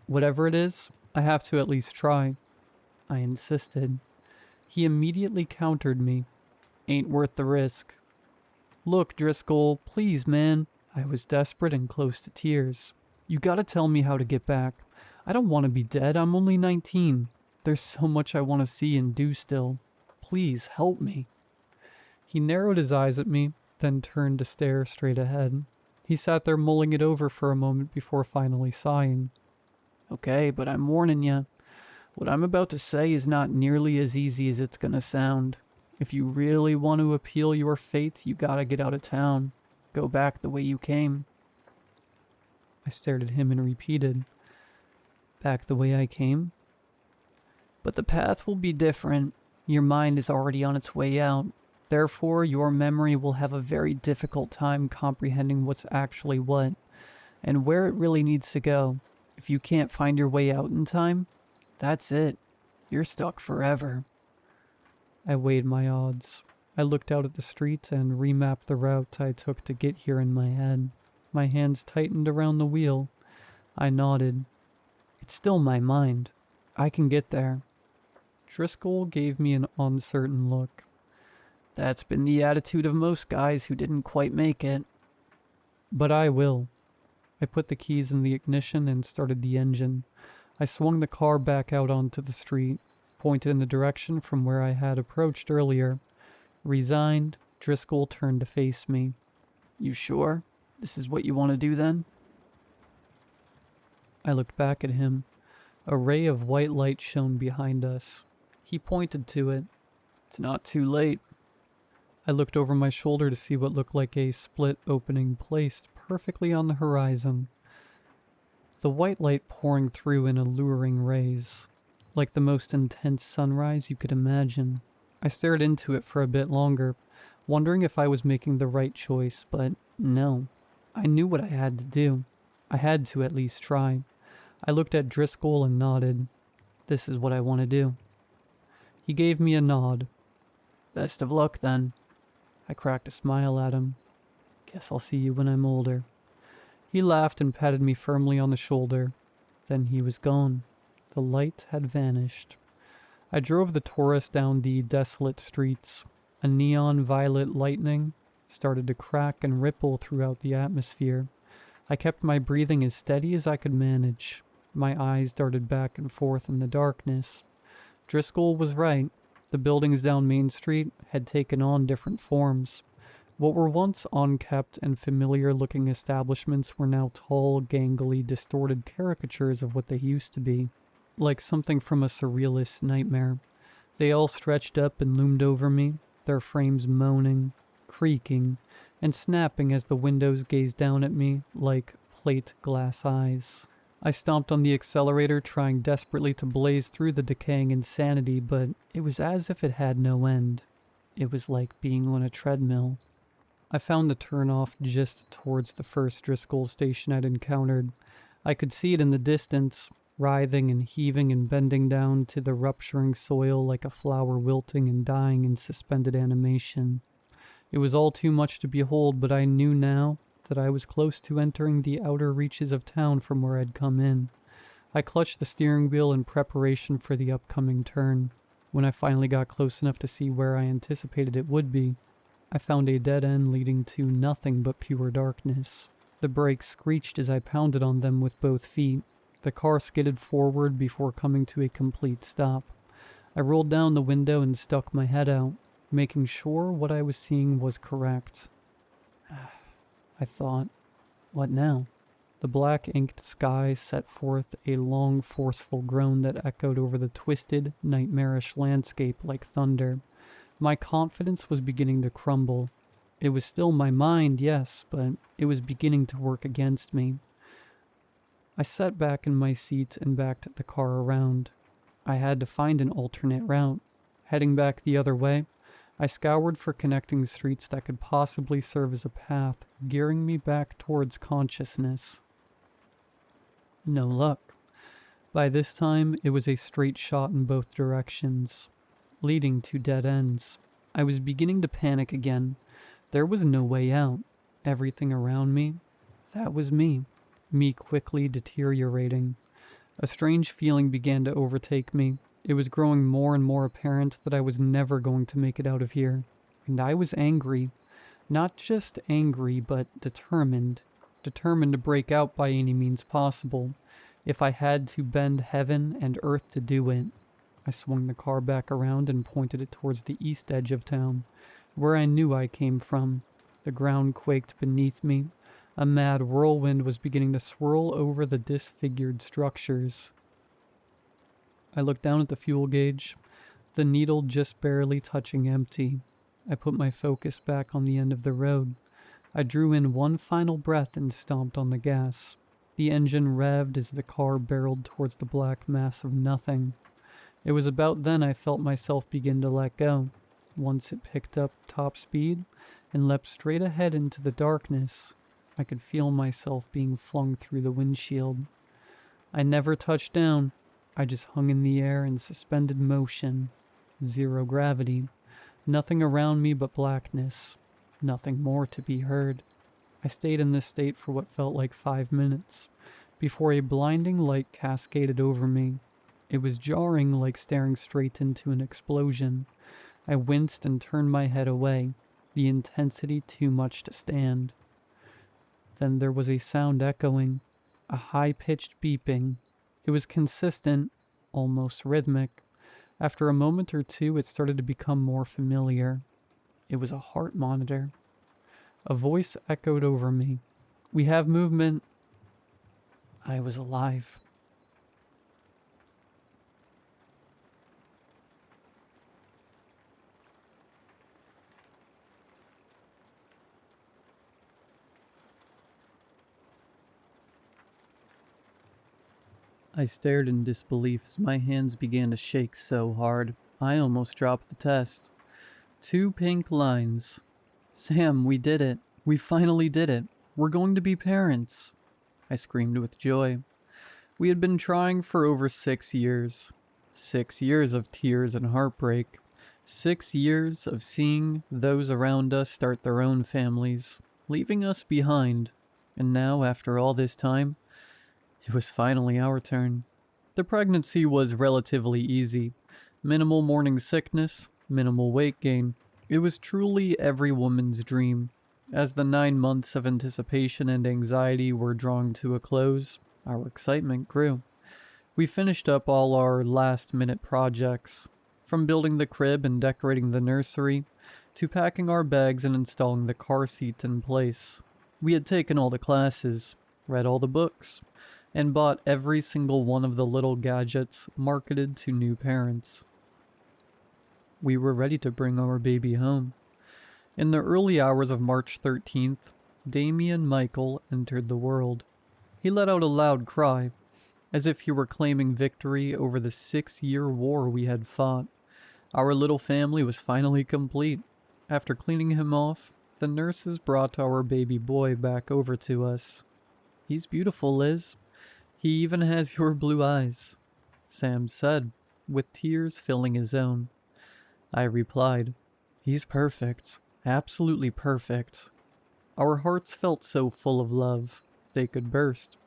Speaker 1: Whatever it is, I have to at least try. I insisted. He immediately countered me. Ain't worth the risk. Look, Driscoll, please, man. I was desperate and close to tears. You gotta tell me how to get back. I don't want to be dead. I'm only 19. There's so much I want to see and do still. Please, help me. He narrowed his eyes at me, then turned to stare straight ahead. He sat there mulling it over for a moment before finally sighing. Okay, but I'm warning you. What I'm about to say is not nearly as easy as it's gonna sound. If you really want to appeal your fate, you gotta get out of town. Go back the way you came. I stared at him and repeated, back the way I came? But the path will be different. Your mind is already on its way out. Therefore, your memory will have a very difficult time comprehending what's actually what, and where it really needs to go. If you can't find your way out in time, that's it. You're stuck forever. I weighed my odds. I looked out at the street and remapped the route I took to get here in my head. My hands tightened around the wheel. I nodded. It's still my mind. I can get there. Driscoll gave me an uncertain look. That's been the attitude of most guys who didn't quite make it. But I will. I put the keys in the ignition and started the engine. I swung the car back out onto the street, pointed in the direction from where I had approached earlier. Resigned, Driscoll turned to face me. You sure? This is what you want to do then? I looked back at him. A ray of white light shone behind us. He pointed to it. It's not too late. I looked over my shoulder to see what looked like a split opening placed perfectly on the horizon. The white light pouring through in alluring rays, like the most intense sunrise you could imagine. I stared into it for a bit longer, wondering if I was making the right choice, but no. I knew what I had to do. I had to at least try. I looked at Driscoll and nodded. This is what I want to do. He gave me a nod. Best of luck then. I cracked a smile at him. Guess I'll see you when I'm older. He laughed and patted me firmly on the shoulder. Then he was gone. The light had vanished. I drove the Taurus down the desolate streets. A neon violet lightning started to crack and ripple throughout the atmosphere. I kept my breathing as steady as I could manage. My eyes darted back and forth in the darkness. Driscoll was right. The buildings down Main Street had taken on different forms. What were once unkept and familiar-looking establishments were now tall, gangly, distorted caricatures of what they used to be, like something from a surrealist nightmare. They all stretched up and loomed over me, their frames moaning, creaking, and snapping as the windows gazed down at me like plate glass eyes. I stomped on the accelerator, trying desperately to blaze through the decaying insanity, but it was as if it had no end. It was like being on a treadmill. I found the turnoff just towards the first Driscoll station I'd encountered. I could see it in the distance, writhing and heaving and bending down to the rupturing soil like a flower wilting and dying in suspended animation. It was all too much to behold, but I knew now that I was close to entering the outer reaches of town from where I'd come in. I clutched the steering wheel in preparation for the upcoming turn. When I finally got close enough to see where I anticipated it would be, I found a dead end leading to nothing but pure darkness. The brakes screeched as I pounded on them with both feet. The car skidded forward before coming to a complete stop. I rolled down the window and stuck my head out, making sure what I was seeing was correct. I thought, what now? The black inked sky set forth a long, forceful groan that echoed over the twisted, nightmarish landscape like thunder. My confidence was beginning to crumble. It was still my mind, yes, but it was beginning to work against me. I sat back in my seat and backed the car around. I had to find an alternate route. Heading back the other way, I scoured for connecting streets that could possibly serve as a path, gearing me back towards consciousness. No luck. By this time, it was a straight shot in both directions, leading to dead ends. I was beginning to panic again. There was no way out. Everything around me, that was me. Me quickly deteriorating. A strange feeling began to overtake me. It was growing more and more apparent that I was never going to make it out of here. And I was angry. Not just angry, but determined. Determined to break out by any means possible. If I had to bend heaven and earth to do it. I swung the car back around and pointed it towards the east edge of town, where I knew I came from. The ground quaked beneath me. A mad whirlwind was beginning to swirl over the disfigured structures. I looked down at the fuel gauge, the needle just barely touching empty. I put my focus back on the end of the road. I drew in one final breath and stomped on the gas. The engine revved as the car barreled towards the black mass of nothing. It was about then I felt myself begin to let go. Once it picked up top speed and leapt straight ahead into the darkness, I could feel myself being flung through the windshield. I never touched down. I just hung in the air in suspended motion. Zero gravity. Nothing around me but blackness. Nothing more to be heard. I stayed in this state for what felt like 5 minutes, before a blinding light cascaded over me. It was jarring, like staring straight into an explosion. I winced and turned my head away, the intensity too much to stand. Then there was a sound echoing, a high-pitched beeping. It was consistent, almost rhythmic. After a moment or two, it started to become more familiar. It was a heart monitor. A voice echoed over me. "We have movement." I was alive. I stared in disbelief as my hands began to shake so hard, I almost dropped the test. 2 pink lines. "Sam, we did it. We finally did it. We're going to be parents." I screamed with joy. We had been trying for over 6 years. 6 years of tears and heartbreak. 6 years of seeing those around us start their own families, leaving us behind. And now, after all this time, it was finally our turn. The pregnancy was relatively easy. Minimal morning sickness, minimal weight gain. It was truly every woman's dream. As the 9 months of anticipation and anxiety were drawing to a close, our excitement grew. We finished up all our last-minute projects, from building the crib and decorating the nursery, to packing our bags and installing the car seat in place. We had taken all the classes, read all the books, and bought every single one of the little gadgets marketed to new parents. We were ready to bring our baby home. In the early hours of March 13th, Damien Michael entered the world. He let out a loud cry, as if he were claiming victory over the 6-year war we had fought. Our little family was finally complete. After cleaning him off, the nurses brought our baby boy back over to us. "He's beautiful, Liz. He even has your blue eyes," Sam said, with tears filling his own. I replied, "He's perfect. Absolutely perfect." Our hearts felt so full of love, they could burst.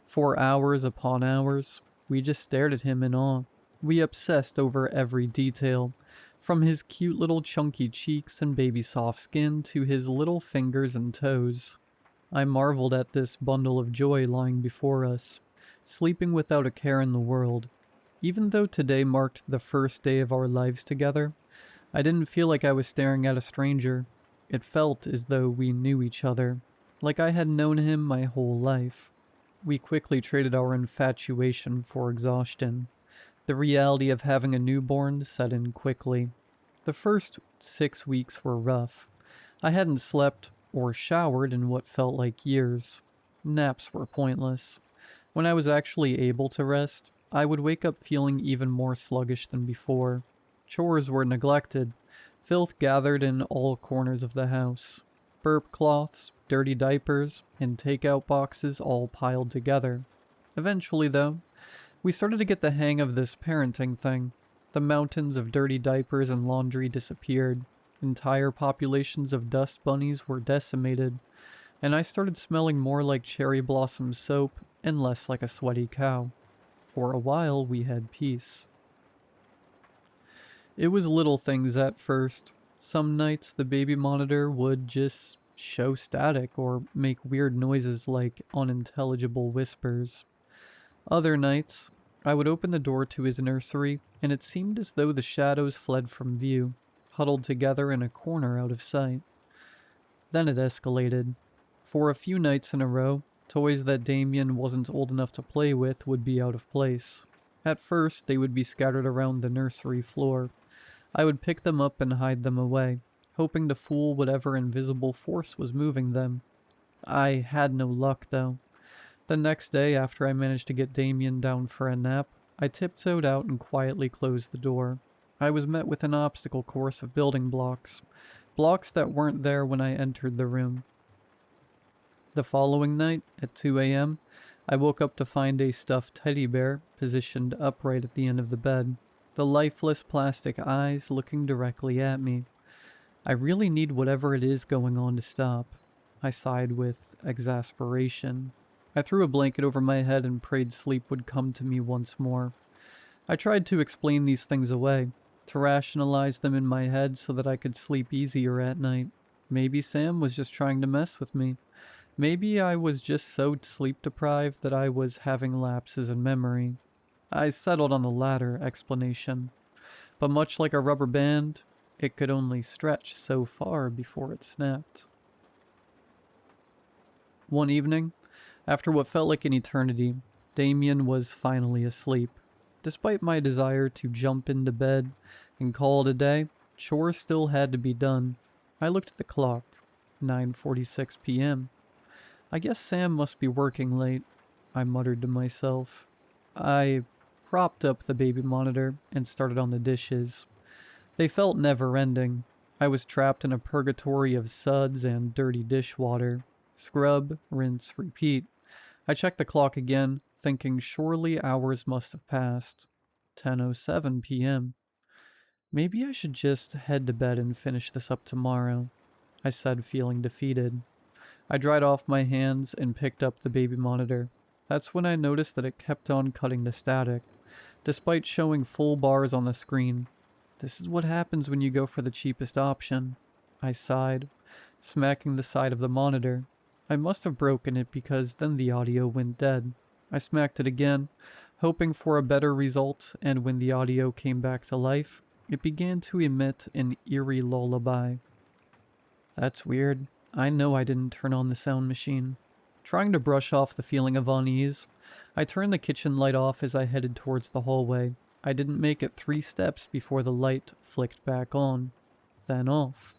Speaker 1: For hours upon hours, we just stared at him in awe. We obsessed over every detail, from his cute little chunky cheeks and baby soft skin to his little fingers and toes. I marveled at this bundle of joy lying before us, sleeping without a care in the world. Even though today marked the first day of our lives together, I didn't feel like I was staring at a stranger. It felt as though we knew each other, like I had known him my whole life. We quickly traded our infatuation for exhaustion. The reality of having a newborn set in quickly. The first 6 weeks were rough. I hadn't slept or showered in what felt like years. Naps were pointless. When I was actually able to rest, I would wake up feeling even more sluggish than before. Chores were neglected. Filth gathered in all corners of the house. Burp cloths, dirty diapers, and takeout boxes all piled together. Eventually, though, we started to get the hang of this parenting thing. The mountains of dirty diapers and laundry disappeared. Entire populations of dust bunnies were decimated, and I started smelling more like cherry blossom soap and less like a sweaty cow. For a while, we had peace. It was little things at first. Some nights the baby monitor would just show static or make weird noises like unintelligible whispers. Other nights, I would open the door to his nursery, and it seemed as though the shadows fled from view, huddled together in a corner out of sight. Then it escalated. For a few nights in a row, toys that Damien wasn't old enough to play with would be out of place. At first, they would be scattered around the nursery floor. I would pick them up and hide them away, hoping to fool whatever invisible force was moving them. I had no luck, though. The next day, after I managed to get Damien down for a nap, I tiptoed out and quietly closed the door. I was met with an obstacle course of building blocks. Blocks that weren't there when I entered the room. The following night, at 2 a.m., I woke up to find a stuffed teddy bear positioned upright at the end of the bed, the lifeless plastic eyes looking directly at me. I really need whatever it is going on to stop. I sighed with exasperation. I threw a blanket over my head and prayed sleep would come to me once more. I tried to explain these things away, to rationalize them in my head so that I could sleep easier at night. Maybe Sam was just trying to mess with me. Maybe I was just so sleep-deprived that I was having lapses in memory. I settled on the latter explanation. But much like a rubber band, it could only stretch so far before it snapped. One evening, after what felt like an eternity, Damien was finally asleep. Despite my desire to jump into bed and call it a day, chores still had to be done. I looked at the clock. 9:46 p.m. I guess Sam must be working late, I muttered to myself. I propped up the baby monitor and started on the dishes. They felt never-ending. I was trapped in a purgatory of suds and dirty dishwater. Scrub, rinse, repeat. I checked the clock again, thinking surely hours must have passed. 10:07 p.m. Maybe I should just head to bed and finish this up tomorrow, I said, feeling defeated. I dried off my hands and picked up the baby monitor. That's when I noticed that it kept on cutting to static, despite showing full bars on the screen. This is what happens when you go for the cheapest option, I sighed, smacking the side of the monitor. I must have broken it because then the audio went dead. I smacked it again, hoping for a better result, and when the audio came back to life, it began to emit an eerie lullaby. That's weird. I know I didn't turn on the sound machine. Trying to brush off the feeling of unease, I turned the kitchen light off as I headed towards the hallway. I didn't make it 3 steps before the light flicked back on, then off.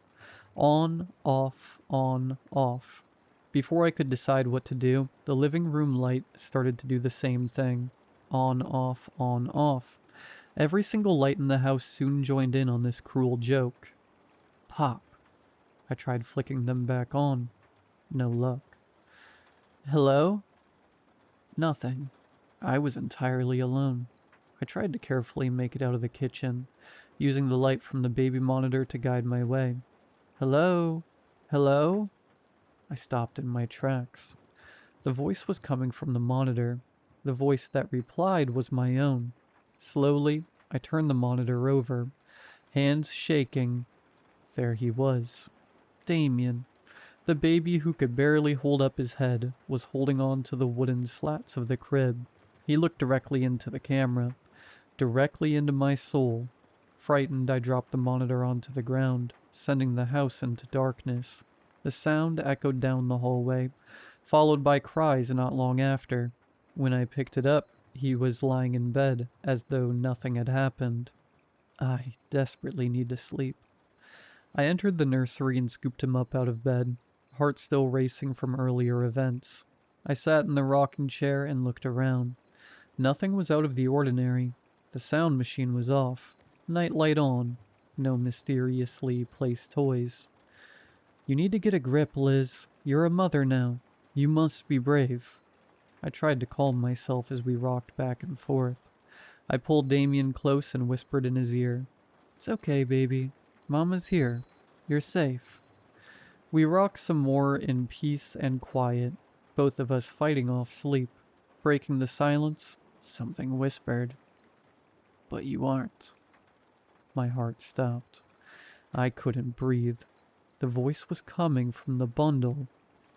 Speaker 1: On, off, on, off. Before I could decide what to do, the living room light started to do the same thing. On, off, on, off. Every single light in the house soon joined in on this cruel joke. Pop. I tried flicking them back on. No luck. Hello? Nothing. I was entirely alone. I tried to carefully make it out of the kitchen, using the light from the baby monitor to guide my way. Hello? Hello? I stopped in my tracks. The voice was coming from the monitor. The voice that replied was my own. Slowly, I turned the monitor over, hands shaking. There he was. Damien. The baby who could barely hold up his head was holding on to the wooden slats of the crib. He looked directly into the camera, directly into my soul. Frightened, I dropped the monitor onto the ground, sending the house into darkness. The sound echoed down the hallway, followed by cries not long after. When I picked it up, he was lying in bed, as though nothing had happened. I desperately need to sleep. I entered the nursery and scooped him up out of bed, heart still racing from earlier events. I sat in the rocking chair and looked around. Nothing was out of the ordinary. The sound machine was off, nightlight on, no mysteriously placed toys. You need to get a grip, Liz. You're a mother now. You must be brave. I tried to calm myself as we rocked back and forth. I pulled Damien close and whispered in his ear. It's okay, baby. Mama's here. You're safe." We rocked some more in peace and quiet, both of us fighting off sleep. Breaking the silence, something whispered, "But you aren't." My heart stopped. I couldn't breathe. The voice was coming from the bundle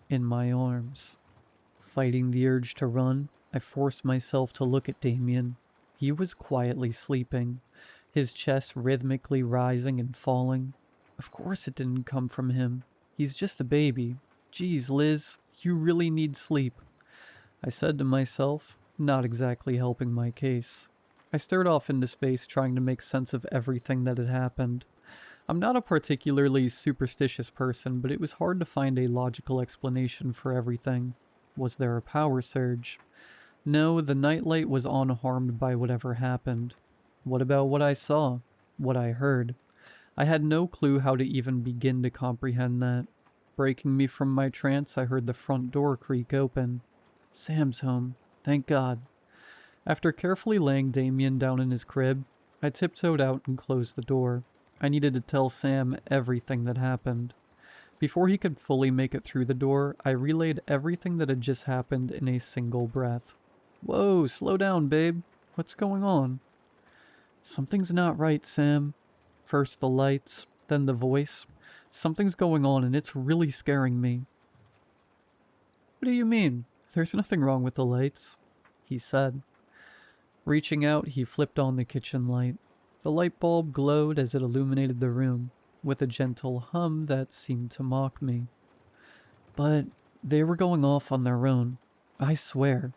Speaker 1: in my arms. Fighting the urge to run, I forced myself to look at Damien. He was quietly sleeping, his chest rhythmically rising and falling. Of course it didn't come from him. He's just a baby. Geez, Liz, you really need sleep, I said to myself, not exactly helping my case. I stared off into space, trying to make sense of everything that had happened. I'm not a particularly superstitious person, but it was hard to find a logical explanation for everything. Was there a power surge? No, the nightlight was unharmed by whatever happened. What about what I saw? What I heard? I had no clue how to even begin to comprehend that. Breaking me from my trance, I heard the front door creak open. Sam's home. Thank God. After carefully laying Damien down in his crib, I tiptoed out and closed the door. I needed to tell Sam everything that happened. Before he could fully make it through the door, I relayed everything that had just happened in a single breath. Whoa, slow down, babe. What's going on? Something's not right, Sam. First the lights, then the voice. Something's going on and it's really scaring me. What do you mean? There's nothing wrong with the lights, he said. Reaching out, he flipped on the kitchen light. The light bulb glowed as it illuminated the room, with a gentle hum that seemed to mock me. But they were going off on their own, I swear.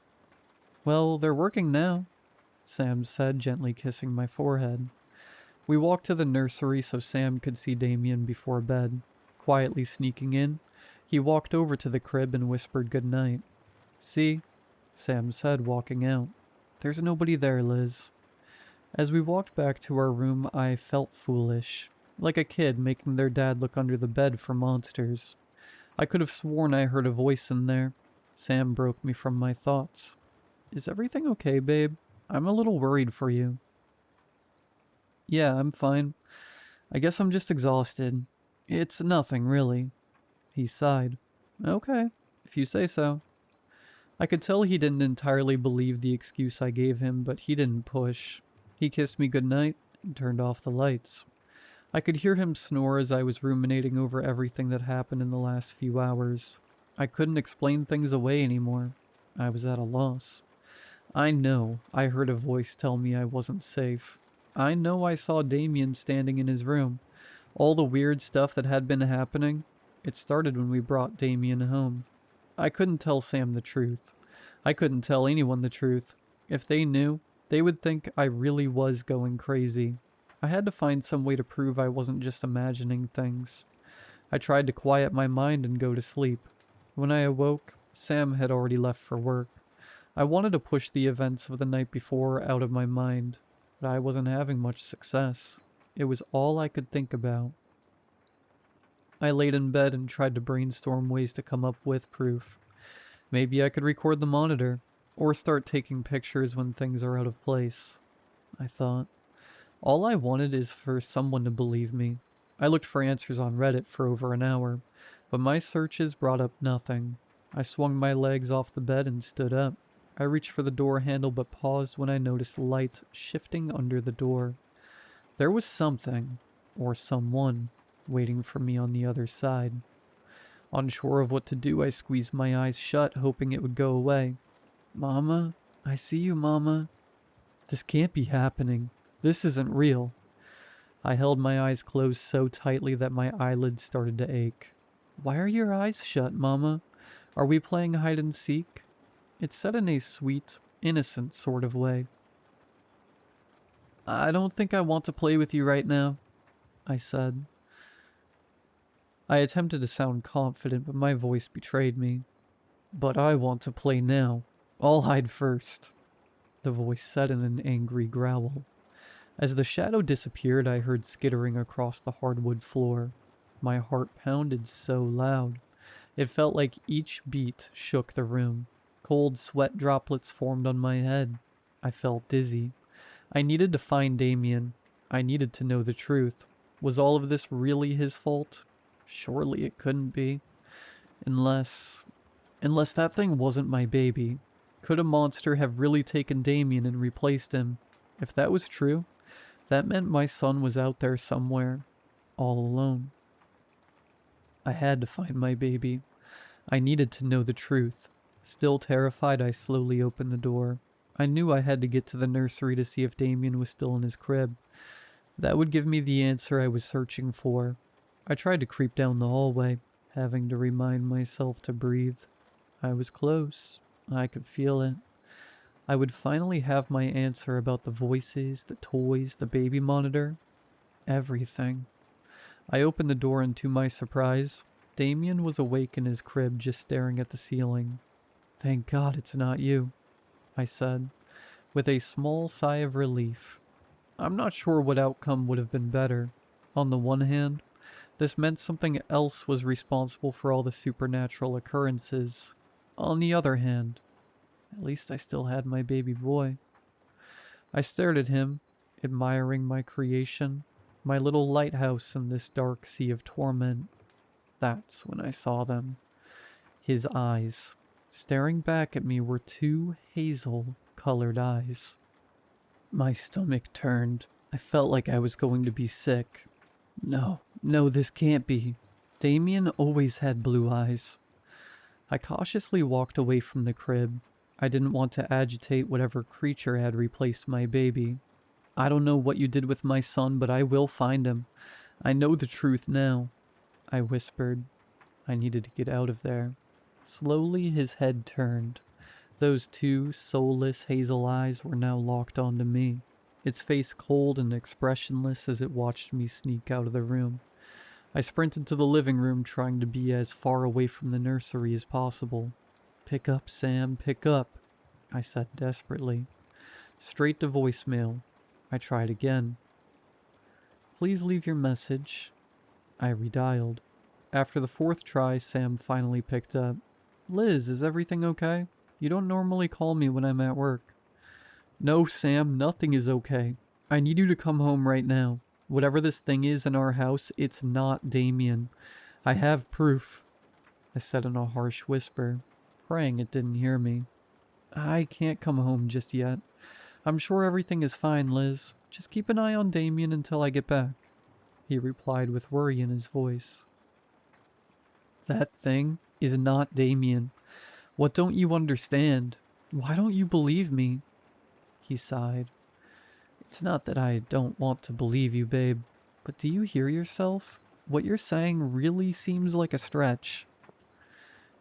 Speaker 1: Well, they're working now, Sam said, gently kissing my forehead. We walked to the nursery so Sam could see Damien before bed. Quietly sneaking in, he walked over to the crib and whispered goodnight. See, Sam said, walking out. There's nobody there, Liz. As we walked back to our room, I felt foolish, like a kid making their dad look under the bed for monsters. I could have sworn I heard a voice in there. Sam broke me from my thoughts. Is everything okay, babe? I'm a little worried for you. Yeah, I'm fine. I guess I'm just exhausted. It's nothing, really. He sighed. Okay, if you say so. I could tell he didn't entirely believe the excuse I gave him, but he didn't push. He kissed me goodnight and turned off the lights. I could hear him snore as I was ruminating over everything that happened in the last few hours. I couldn't explain things away anymore. I was at a loss. I know I heard a voice tell me I wasn't safe. I know I saw Damien standing in his room. All the weird stuff that had been happening, it started when we brought Damien home. I couldn't tell Sam the truth. I couldn't tell anyone the truth. If they knew, they would think I really was going crazy. I had to find some way to prove I wasn't just imagining things. I tried to quiet my mind and go to sleep. When I awoke, Sam had already left for work. I wanted to push the events of the night before out of my mind, but I wasn't having much success. It was all I could think about. I laid in bed and tried to brainstorm ways to come up with proof. Maybe I could record the monitor, or start taking pictures when things are out of place. I thought. All I wanted is for someone to believe me. I looked for answers on Reddit for over an hour, but my searches brought up nothing. I swung my legs off the bed and stood up. I reached for the door handle but paused when I noticed light shifting under the door. There was something, or someone, waiting for me on the other side. Unsure of what to do, I squeezed my eyes shut, hoping it would go away. Mama? I see you, Mama. This can't be happening. This isn't real. I held my eyes closed so tightly that my eyelids started to ache. Why are your eyes shut, Mama? Are we playing hide and seek? It said in a sweet, innocent sort of way. I don't think I want to play with you right now, I said. I attempted to sound confident, but my voice betrayed me. But I want to play now. I'll hide first, the voice said in an angry growl. As the shadow disappeared, I heard skittering across the hardwood floor. My heart pounded so loud. It felt like each beat shook the room. Cold sweat droplets formed on my head. I felt dizzy. I needed to find Damien. I needed to know the truth. Was all of this really his fault? Surely it couldn't be. Unless that thing wasn't my baby. Could a monster have really taken Damien and replaced him? If that was true, that meant my son was out there somewhere, all alone. I had to find my baby. I needed to know the truth. Still terrified, I slowly opened the door. I knew I had to get to the nursery to see if Damien was still in his crib. That would give me the answer I was searching for. I tried to creep down the hallway, having to remind myself to breathe. I was close. I could feel it. I would finally have my answer about the voices, the toys, the baby monitor. Everything. I opened the door and to my surprise, Damien was awake in his crib just staring at the ceiling. "Thank God it's not you," I said, with a small sigh of relief. I'm not sure what outcome would have been better. On the one hand, this meant something else was responsible for all the supernatural occurrences. On the other hand, at least I still had my baby boy. I stared at him, admiring my creation, my little lighthouse in this dark sea of torment. That's when I saw them. His eyes, staring back at me, were two hazel-colored eyes. My stomach turned. I felt like I was going to be sick. No, this can't be. Damien always had blue eyes. I cautiously walked away from the crib. I didn't want to agitate whatever creature had replaced my baby. I don't know what you did with my son, but I will find him. I know the truth now, I whispered. I needed to get out of there. Slowly his head turned. Those two soulless hazel eyes were now locked onto me, its face cold and expressionless as it watched me sneak out of the room. I sprinted to the living room, trying to be as far away from the nursery as possible. "Pick up, Sam, pick up," I said desperately. Straight to voicemail. I tried again. "Please leave your message." I redialed. After the fourth try, Sam finally picked up. "Liz, is everything okay? You don't normally call me when I'm at work." "No, Sam, nothing is okay. I need you to come home right now. Whatever this thing is in our house, it's not Damien. I have proof," I said in a harsh whisper, praying it didn't hear me. "I can't come home just yet. I'm sure everything is fine, Liz. Just keep an eye on Damien until I get back," he replied with worry in his voice. "That thing is not Damien. What don't you understand? Why don't you believe me?" He sighed. "It's not that I don't want to believe you, babe, but do you hear yourself? What you're saying really seems like a stretch."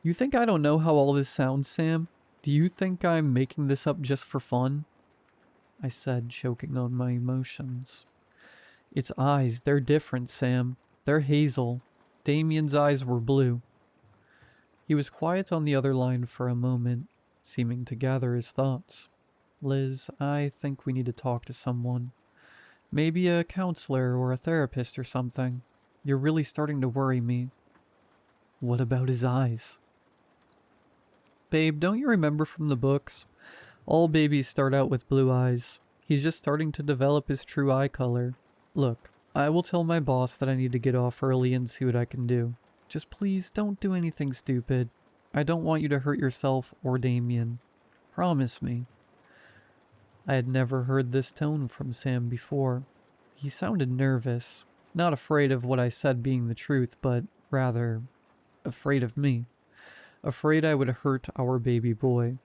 Speaker 1: "You think I don't know how all this sounds, Sam? Do you think I'm making this up just for fun?" I said, choking on my emotions. "Its eyes, they're different, Sam. They're hazel. Damien's eyes were blue." He was quiet on the other line for a moment, seeming to gather his thoughts. "Liz, I think we need to talk to someone. Maybe a counselor or a therapist or something. You're really starting to worry me." "What about his eyes?" "Babe, don't you remember from the books? All babies start out with blue eyes. He's just starting to develop his true eye color. Look, I will tell my boss that I need to get off early and see what I can do. Just please don't do anything stupid. I don't want you to hurt yourself or Damien. Promise me." I had never heard this tone from Sam before. He sounded nervous, not afraid of what I said being the truth, but rather afraid of me. Afraid I would hurt our baby boy.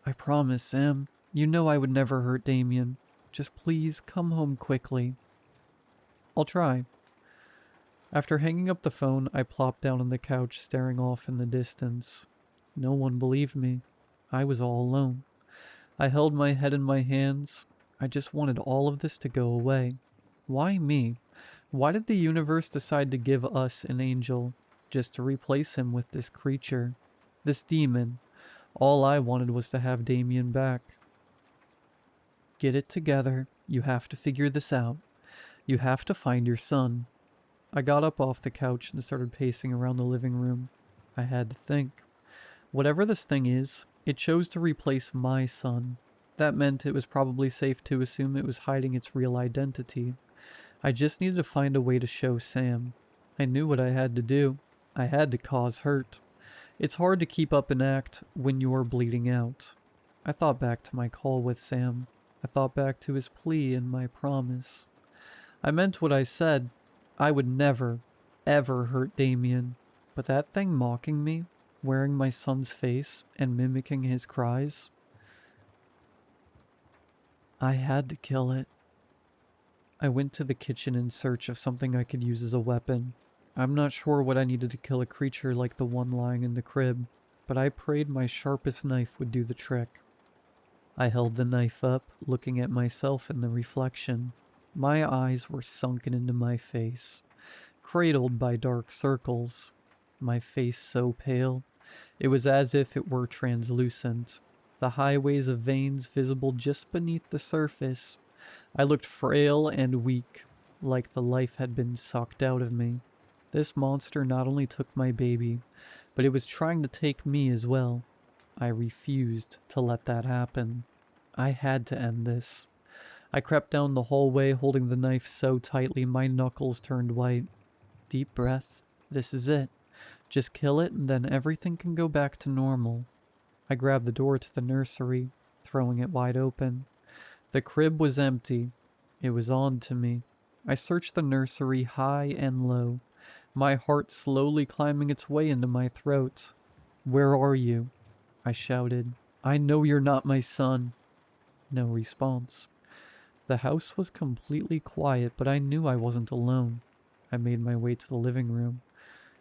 Speaker 1: "I promise, Sam. You know I would never hurt Damien. Just please come home quickly." "I'll try." After hanging up the phone, I plopped down on the couch, staring off in the distance. No one believed me. I was all alone. I held my head in my hands. I just wanted all of this to go away. Why me? Why did the universe decide to give us an angel, just to replace him with this creature? This demon. All I wanted was to have Damien back. "Get it together. You have to figure this out. You have to find your son." I got up off the couch and started pacing around the living room. I had to think. Whatever this thing is, it chose to replace my son. That meant it was probably safe to assume it was hiding its real identity. I just needed to find a way to show Sam. I knew what I had to do. I had to cause hurt. It's hard to keep up an act when you're bleeding out. I thought back to my call with Sam. I thought back to his plea and my promise. I meant what I said. I would never, ever hurt Damien. But that thing mocking me, wearing my son's face and mimicking his cries, I had to kill it. I went to the kitchen in search of something I could use as a weapon. I'm not sure what I needed to kill a creature like the one lying in the crib, but I prayed my sharpest knife would do the trick. I held the knife up, looking at myself in the reflection. My eyes were sunken into my face, cradled by dark circles. My face so pale, it was as if it were translucent, the highways of veins visible just beneath the surface. I looked frail and weak, like the life had been sucked out of me. This monster not only took my baby, but it was trying to take me as well. I refused to let that happen. I had to end this. I crept down the hallway holding the knife so tightly my knuckles turned white. Deep breath. This is it. Just kill it and then everything can go back to normal. I grabbed the door to the nursery, throwing it wide open. The crib was empty. It was on to me. I searched the nursery high and low, my heart slowly climbing its way into my throat. "Where are you?" I shouted. "I know you're not my son." No response. The house was completely quiet, but I knew I wasn't alone. I made my way to the living room.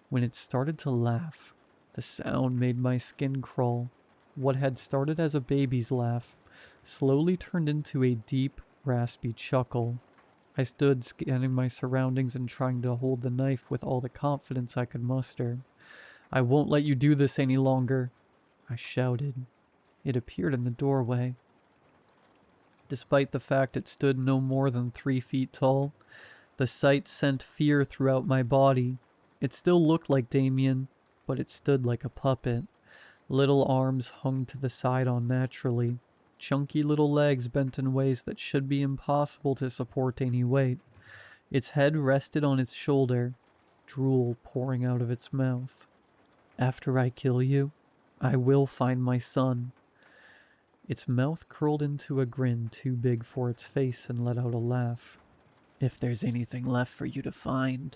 Speaker 1: When it started to laugh, the sound made my skin crawl. What had started as a baby's laugh slowly turned into a deep, raspy chuckle. I stood scanning my surroundings and trying to hold the knife with all the confidence I could muster. "I won't let you do this any longer," I shouted. It appeared in the doorway. Despite the fact it stood no more than 3 feet tall, the sight sent fear throughout my body. It still looked like Damien, but it stood like a puppet. Little arms hung to the side unnaturally. Chunky little legs bent in ways that should be impossible to support any weight. Its head rested on its shoulder, drool pouring out of its mouth. "After I kill you, I will find my son." Its mouth curled into a grin too big for its face and let out a laugh. "If there's anything left for you to find."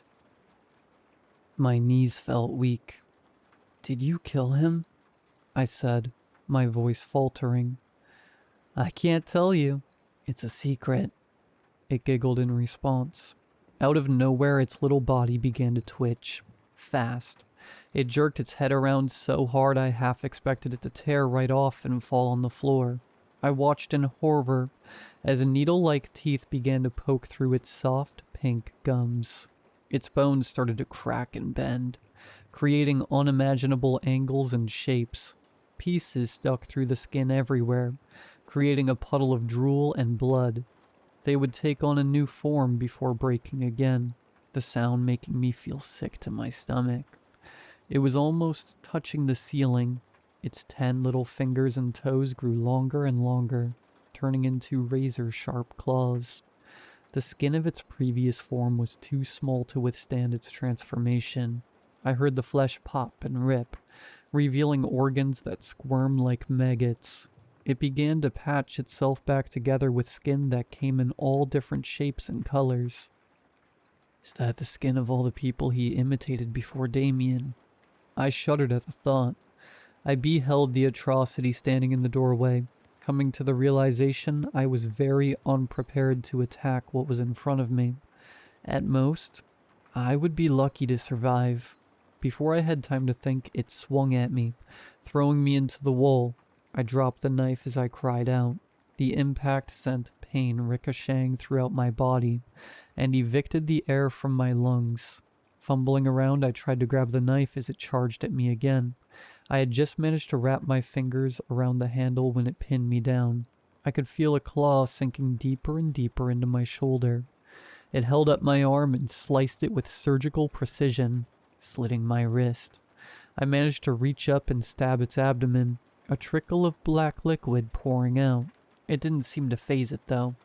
Speaker 1: My knees felt weak. "Did you kill him?" I said, my voice faltering. "I can't tell you. It's a secret." It giggled in response. Out of nowhere, its little body began to twitch. Fast. It jerked its head around so hard I half expected it to tear right off and fall on the floor. I watched in horror as needle-like teeth began to poke through its soft, pink gums. Its bones started to crack and bend, creating unimaginable angles and shapes. Pieces stuck through the skin everywhere, creating a puddle of drool and blood. They would take on a new form before breaking again, the sound making me feel sick to my stomach. It was almost touching the ceiling. Its 10 little fingers and toes grew longer and longer, turning into razor-sharp claws. The skin of its previous form was too small to withstand its transformation. I heard the flesh pop and rip, revealing organs that squirmed like maggots. It began to patch itself back together with skin that came in all different shapes and colors. Is that the skin of all the people he imitated before Damien? I shuddered at the thought. I beheld the atrocity standing in the doorway, coming to the realization I was very unprepared to attack what was in front of me. At most, I would be lucky to survive. Before I had time to think, it swung at me, throwing me into the wall. I dropped the knife as I cried out. The impact sent pain ricocheting throughout my body and evicted the air from my lungs. Fumbling around, I tried to grab the knife as it charged at me again. I had just managed to wrap my fingers around the handle when it pinned me down. I could feel a claw sinking deeper and deeper into my shoulder. It held up my arm and sliced it with surgical precision, slitting my wrist. I managed to reach up and stab its abdomen, a trickle of black liquid pouring out. It didn't seem to faze it, though.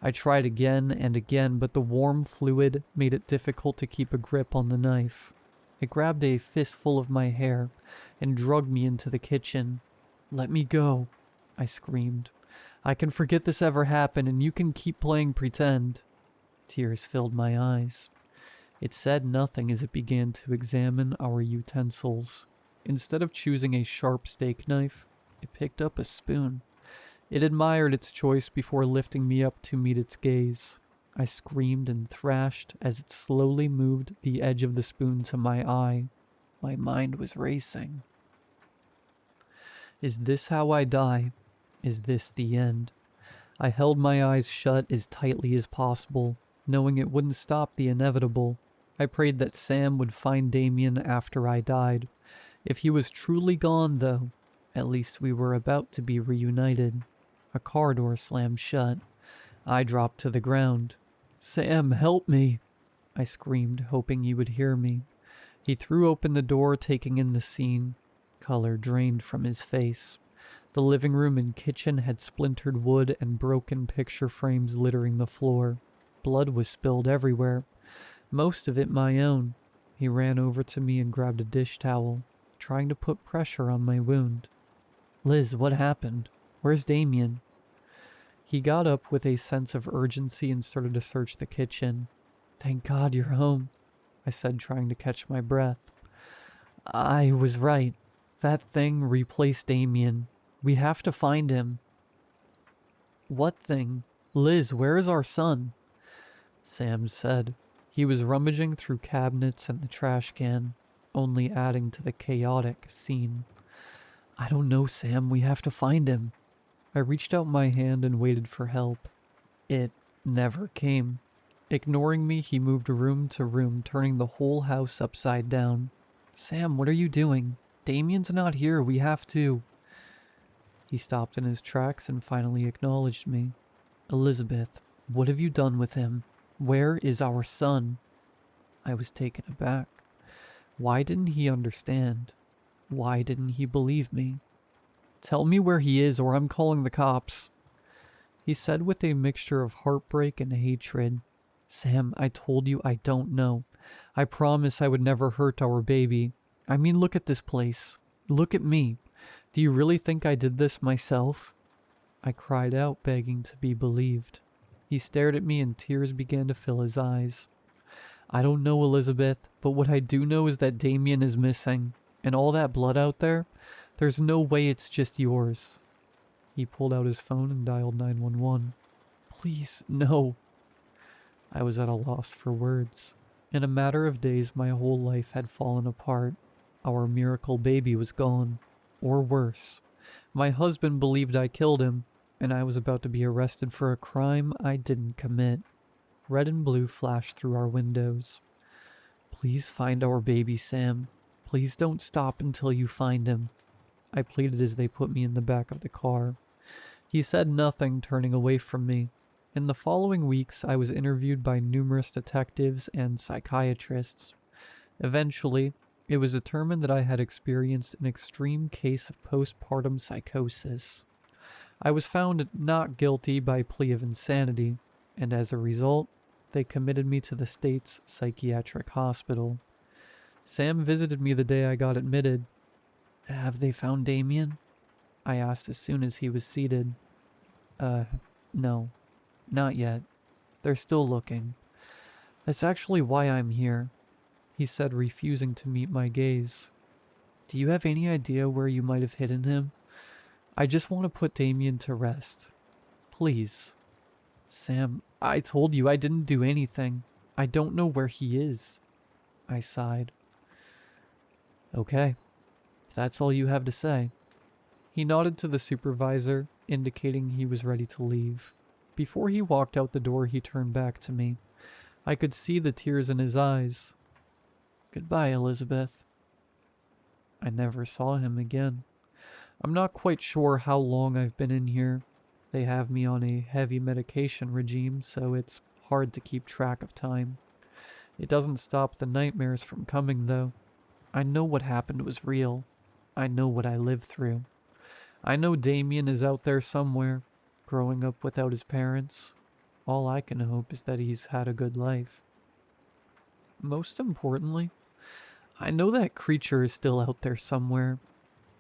Speaker 1: I tried again and again, but the warm fluid made it difficult to keep a grip on the knife. It grabbed a fistful of my hair and dragged me into the kitchen. "Let me go," I screamed. "I can forget this ever happened, and you can keep playing pretend." Tears filled my eyes. It said nothing as it began to examine our utensils. Instead of choosing a sharp steak knife, it picked up a spoon. It admired its choice before lifting me up to meet its gaze. I screamed and thrashed as it slowly moved the edge of the spoon to my eye. My mind was racing. Is this how I die? Is this the end? I held my eyes shut as tightly as possible, knowing it wouldn't stop the inevitable. I prayed that Sam would find Damien after I died. If he was truly gone, though, at least we were about to be reunited. A car door slammed shut. I dropped to the ground. "Sam, help me!" I screamed, hoping he would hear me. He threw open the door, taking in the scene. Color drained from his face. The living room and kitchen had splintered wood and broken picture frames littering the floor. Blood was spilled everywhere, most of it my own. He ran over to me and grabbed a dish towel, trying to put pressure on my wound. "Liz, what happened? Where's Damien?" He got up with a sense of urgency and started to search the kitchen. "Thank God you're home," I said, trying to catch my breath. "I was right. That thing replaced Damien. We have to find him." "What thing? Liz, where is our son?" Sam said. He was rummaging through cabinets and the trash can, only adding to the chaotic scene. "I don't know, Sam. We have to find him." I reached out my hand and waited for help. It never came. Ignoring me, he moved room to room, turning the whole house upside down. "Sam, what are you doing? Damien's not here. We have to..." He stopped in his tracks and finally acknowledged me. "Elizabeth, what have you done with him? Where is our son?" I was taken aback. Why didn't he understand? Why didn't he believe me? "Tell me where he is or I'm calling the cops," he said with a mixture of heartbreak and hatred. "Sam, I told you I don't know. I promise I would never hurt our baby. I mean, look at this place. Look at me. Do you really think I did this myself?" I cried out, begging to be believed. He stared at me and tears began to fill his eyes. "I don't know, Elizabeth, but what I do know is that Damien is missing. And all that blood out there, there's no way it's just yours." He pulled out his phone and dialed 911. "Please, no." I was at a loss for words. In a matter of days, my whole life had fallen apart. Our miracle baby was gone. Or worse. My husband believed I killed him, and I was about to be arrested for a crime I didn't commit. Red and blue flashed through our windows. "Please find our baby, Sam. Please don't stop until you find him," I pleaded as they put me in the back of the car. He said nothing, turning away from me. In the following weeks, I was interviewed by numerous detectives and psychiatrists. Eventually, it was determined that I had experienced an extreme case of postpartum psychosis. I was found not guilty by plea of insanity, and as a result, they committed me to the state's psychiatric hospital. Sam visited me the day I got admitted. "Have they found Damien?" I asked as soon as he was seated. No, not yet. They're still looking. That's actually why I'm here," he said, refusing to meet my gaze. "Do you have any idea where you might have hidden him? I just want to put Damien to rest. Please." "Sam, I told you I didn't do anything. I don't know where he is." I sighed. "Okay, if that's all you have to say." He nodded to the supervisor, indicating he was ready to leave. Before he walked out the door, he turned back to me. I could see the tears in his eyes. "Goodbye, Elizabeth." I never saw him again. I'm not quite sure how long I've been in here. They have me on a heavy medication regime, so it's hard to keep track of time. It doesn't stop the nightmares from coming, though. I know what happened was real. I know what I lived through. I know Damien is out there somewhere, growing up without his parents. All I can hope is that he's had a good life. Most importantly, I know that creature is still out there somewhere,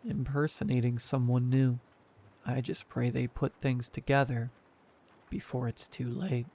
Speaker 1: impersonating someone new. I just pray they put things together before it's too late.